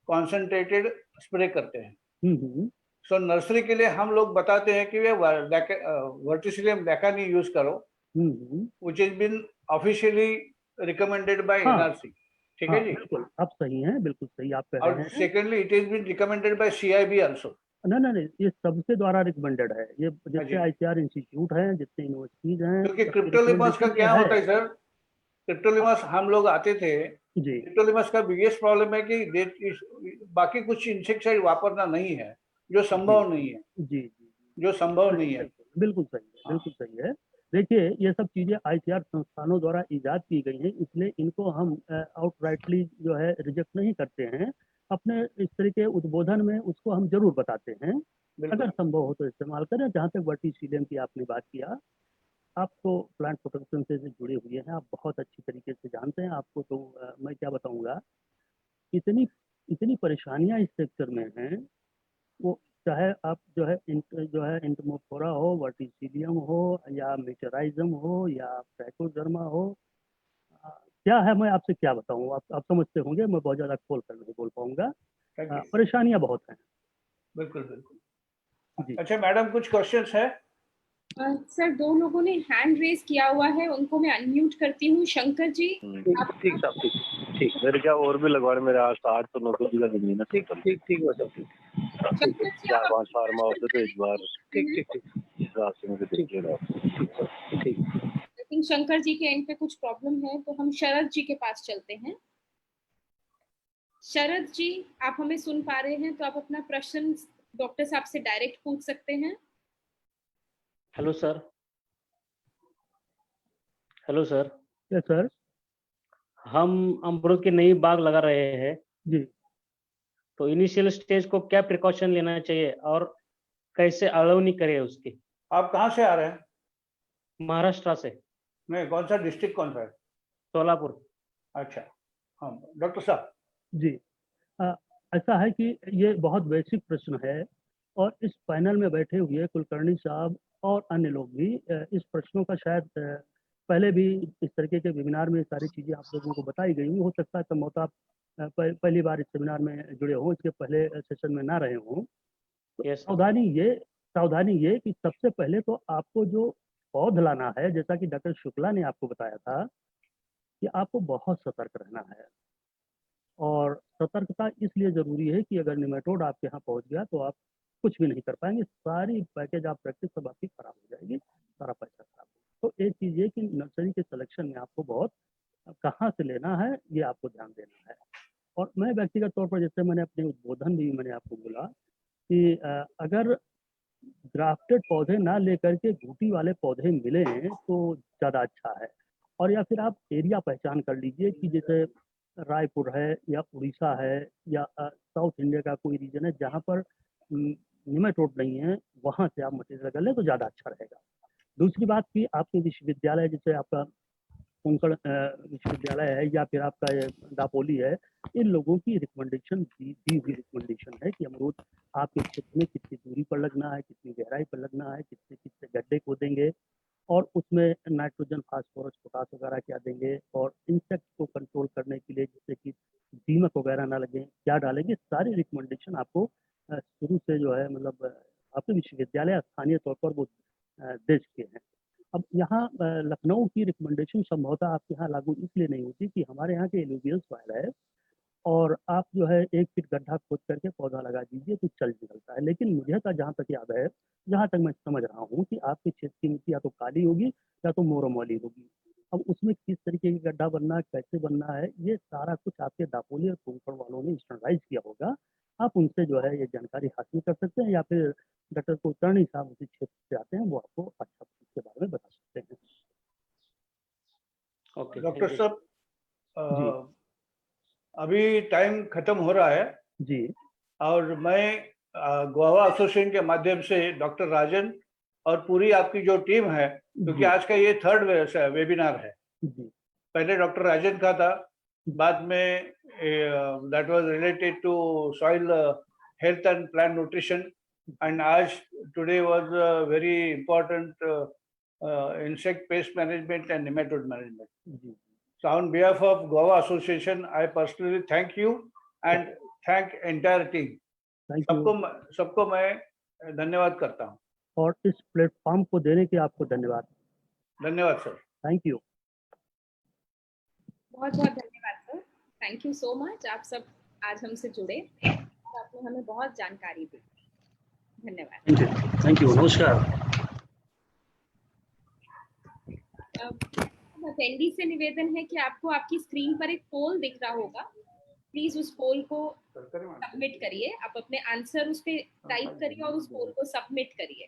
कॉन्सेंट्रेटेड स्प्रे करते हैं। सो नर्सरी के लिए हम लोग बताते हैं कि वे वर्टिसिलियम लैकानी यूज करो, which is been officially recommended by NRC। ठीक है जी? बिल्कुल आप सही हैं, बिल्कुल सही आप कह रहे हैं। और secondly it is been recommended by CIB also. नहीं, ये सबसे द्वारा रिकमेंडेड है, ये जितने ICAR इंस्टीट्यूट हैं, जितने यूनिवर्सिटीज हैं। क्योंकि क्रिप्टोलिमस का क्या होता है सर, क्रिप्टोलिमस हम लोग आते थे जी, क्रिप्टोलिमस का बिगेस्ट प्रॉब्लम है कि बाकी कुछ इंसेक्टिसाइड वापरना नहीं है जो संभव नहीं है। जी जो संभव नहीं है। बिल्कुल सही है। बिल्कुल सही है। देखिए, ये सब चीजें ICR संस्थानों द्वारा इजाद की गई हैं, इसलिए इनको हम आउटराइटली जो है रिजेक्ट नहीं करते हैं। अपने इस तरह के उद्बोधन में उसको हम जरूर बताते हैं, बिल्कुल अगर संभव हो तो इस्तेमाल करें। जहाँ तक वर्टिसिलियम की आपने बात किया, आप तो प्लांट प्रोटेक्शन से जुड़े हुए हैं, आप बहुत अच्छी तरीके से जानते हैं। आपको तो मैं क्या बताऊंगा, इतनी इतनी परेशानियां इस सेक्टर में हैं, वो चाहे आप जो है इंटरमोफोरा हो, वर्टिसिलियम हो, या मेचराइजम हो, या ट्राइकोडर्मा हो, क्या है, मैं आपसे क्या बताऊं। आप समझते होंगे, मैं बहुत ज़्यादा खोल कर नहीं बोल पाऊंगा। Thank you. परेशानियां बहुत हैं बिल्कुल बिल्कुल। जी। अच्छा मैडम, कुछ क्वेश्चंस है? सर, 2 लोगों ने हैंड रेज किया हुआ है, उनको मैं अनम्यूट करती हूँ। शंकर जी, आप ठीक साहब, ठीक ठीक। मेरे क्या और भी लगवाने, मेरे 8 तो 9 बीघा जमीन है। ठीक ठीक ठीक वो सब ठीक। शंकर जी, 4-5 फार्म हाउस है, तो इस बार ठीक ठीक ठीक इस रास्ते में देखिएगा। ठीक। आई थिंक शंकर जी के एंड पे कुछ प्रॉब्लम है, तो हम शरद जी के पास चलते हैं। शरद जी, आप हमें सुन पा रहे हैं तो आप अपना प्रश्न डॉक्टर साहब से डायरेक्ट पूछ सकते हैं। Hello sir. Hello sir. Yes sir. हम अमरूद की नई बाग लगा रहे हैं जी। तो इनिशियल स्टेज को क्या प्रिकॉशन लेना चाहिए और कैसे अलाउ नहीं करे उसकी? आप कहाँ से आ रहे हैं? महाराष्ट्र से। नहीं, कौन सा डिस्ट्रिक्ट कौन सा है? सोलापुर। अच्छा, हाँ डॉक्टर साहब। जी, ऐसा है कि ये बहुत बेसिक प्रश्न है, और इस पैनल में बैठे हुए कुलकर्णी साहब और अन्य लोग भी इस प्रश्नों का शायद पहले भी इस तरीके के वेबिनार में सारी चीज़ें आप लोगों को बताई गई हो सकता है संभवतः आप पहली बार इस सेमिनार में जुड़े हों, इसके पहले सेशन में ना रहे हों। तो सावधानी ये कि सबसे पहले तो आपको जो पौध लाना है, जैसा कि डॉक्टर शुक्ला ने आपको बताया था, कि आपको बहुत सतर्क रहना है। और सतर्कता इसलिए ज़रूरी है कि अगर निमेटोड आपके यहाँ पहुँच गया तो आप कुछ भी नहीं कर पाएंगे, सारी पैकेज आप प्रैक्टिस सब आपकी खराब हो जाएगी, सारा पैसा खराब हो। तो एक चीज़ ये कि नर्सरी के सिलेक्शन में आपको बहुत कहाँ से लेना है ये आपको ध्यान देना है। और मैं व्यक्तिगत तौर पर, जैसे मैंने अपने उद्बोधन भी मैंने आपको बोला कि अगर ग्राफ्टेड पौधे ना लेकर के बूटी वाले पौधे मिले हैं तो ज़्यादा अच्छा है। और या फिर आप एरिया पहचान कर लीजिए कि जैसे रायपुर है या उड़ीसा है या साउथ इंडिया का कोई रीजन है जहाँ पर निमेटोड नहीं है, वहाँ से आप मटेरियल अगर लें तो ज़्यादा अच्छा रहेगा। दूसरी बात कि आपके विश्वविद्यालय, जैसे आपका कोंकण विश्वविद्यालय है या फिर आपका ये दापोली है, इन लोगों की रिकमेंडेशन दी हुई रिकमेंडेशन है कि अमरूद आपके क्षेत्र में कितनी दूरी पर लगना है, कितनी गहराई पर लगना है, कितने कितने गड्ढे खोदेंगे, और उसमें नाइट्रोजन, फास्फोरस, पोटास वगैरह क्या देंगे, और इंसेक्ट को कंट्रोल करने के लिए जैसे कि दीमक वगैरह ना लगे क्या डालेंगे, सारी रिकमेंडेशन आपको शुरू से जो है मतलब आपके विश्वविद्यालय स्थानीय तौर पर वो दे चुके हैं। अब यहाँ लखनऊ की रिकमेंडेशन संभवतः आपके यहाँ लागू इसलिए नहीं होती कि हमारे यहाँ के एलुवियल सॉइल है, और आप जो है 1 फीट गड्ढा खोद करके पौधा लगा दीजिए तो चल निकलता है। लेकिन मुझे तो जहाँ तक याद है, जहाँ तक मैं समझ रहा हूँ कि आपके क्षेत्र की मिट्टी या तो काली होगी या तो मोरमौली होगी। अब उसमें किस तरीके की गड्ढा बनना है, कैसे बनना है, ये सारा कुछ आपके दापोली और कोंकण वालों ने स्टैंडर्डाइज किया होगा। आप उनसे जो है ये जानकारी हासिल कर सकते हैं, या फिर डॉक्टर कुलकर्णी साहब उसी क्षेत्र से आते हैं, वो आपको अच्छा इसके बारे में बता सकते हैं। ओके डॉक्टर साहब, जी अभी टाइम खत्म हो रहा है जी और मैं गोवा एसोसिएशन के माध्यम से डॉक्टर राजन और पूरी आपकी जो टीम है, क्योंकि जी आज का ये 3rd वेबिनार है, जी पहले डॉक्टर राजन का था, बाद में that was related to soil health and plant nutrition, and आज today was very important insect pest management and nematode management. जी So on behalf of Goa Association, I personally thank you and thank entire team. Thank you. सबको मैं धन्यवाद करता हूँ। और इस platform को देने के आपको धन्यवाद। धन्यवाद सर। Thank you. बहुत बहुत धन्यवाद sir, thank you so much. आप सब आज हमसे जुड़े और आपने हमें बहुत जानकारी दी, धन्यवाद। Thank you. नमस्कार। अटेंडी से निवेदन है कि आपको आपकी स्क्रीन पर एक पोल दिख रहा होगा, प्लीज उस पोल को सबमिट करिए। आप अपने आंसर उस पे टाइप करिए और उस पोल को सबमिट करिए।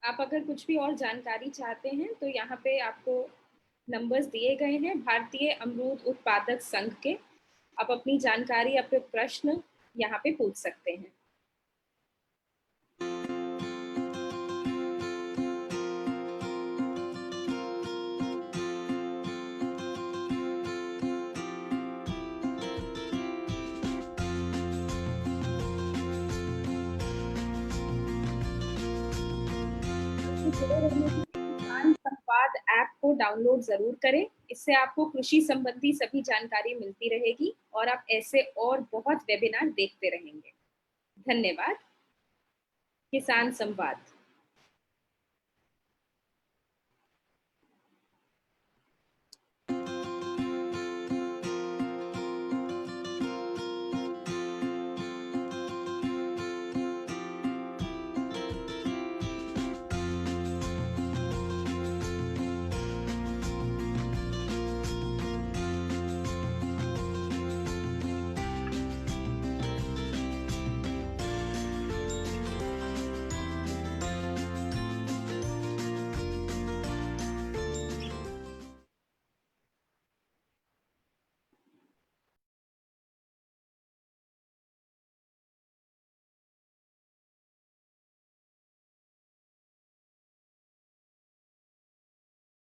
आप अगर कुछ भी और जानकारी चाहते हैं तो यहाँ पे आपको नंबर्स दिए गए हैं भारतीय अमरूद उत्पादक संघ के। आप अपनी जानकारी, अपने प्रश्न यहाँ पे पूछ सकते हैं। किसान संवाद ऐप को डाउनलोड जरूर करें। इससे आपको कृषि संबंधी सभी जानकारी मिलती रहेगी और आप ऐसे और बहुत वेबिनार देखते रहेंगे। धन्यवाद। किसान संवाद।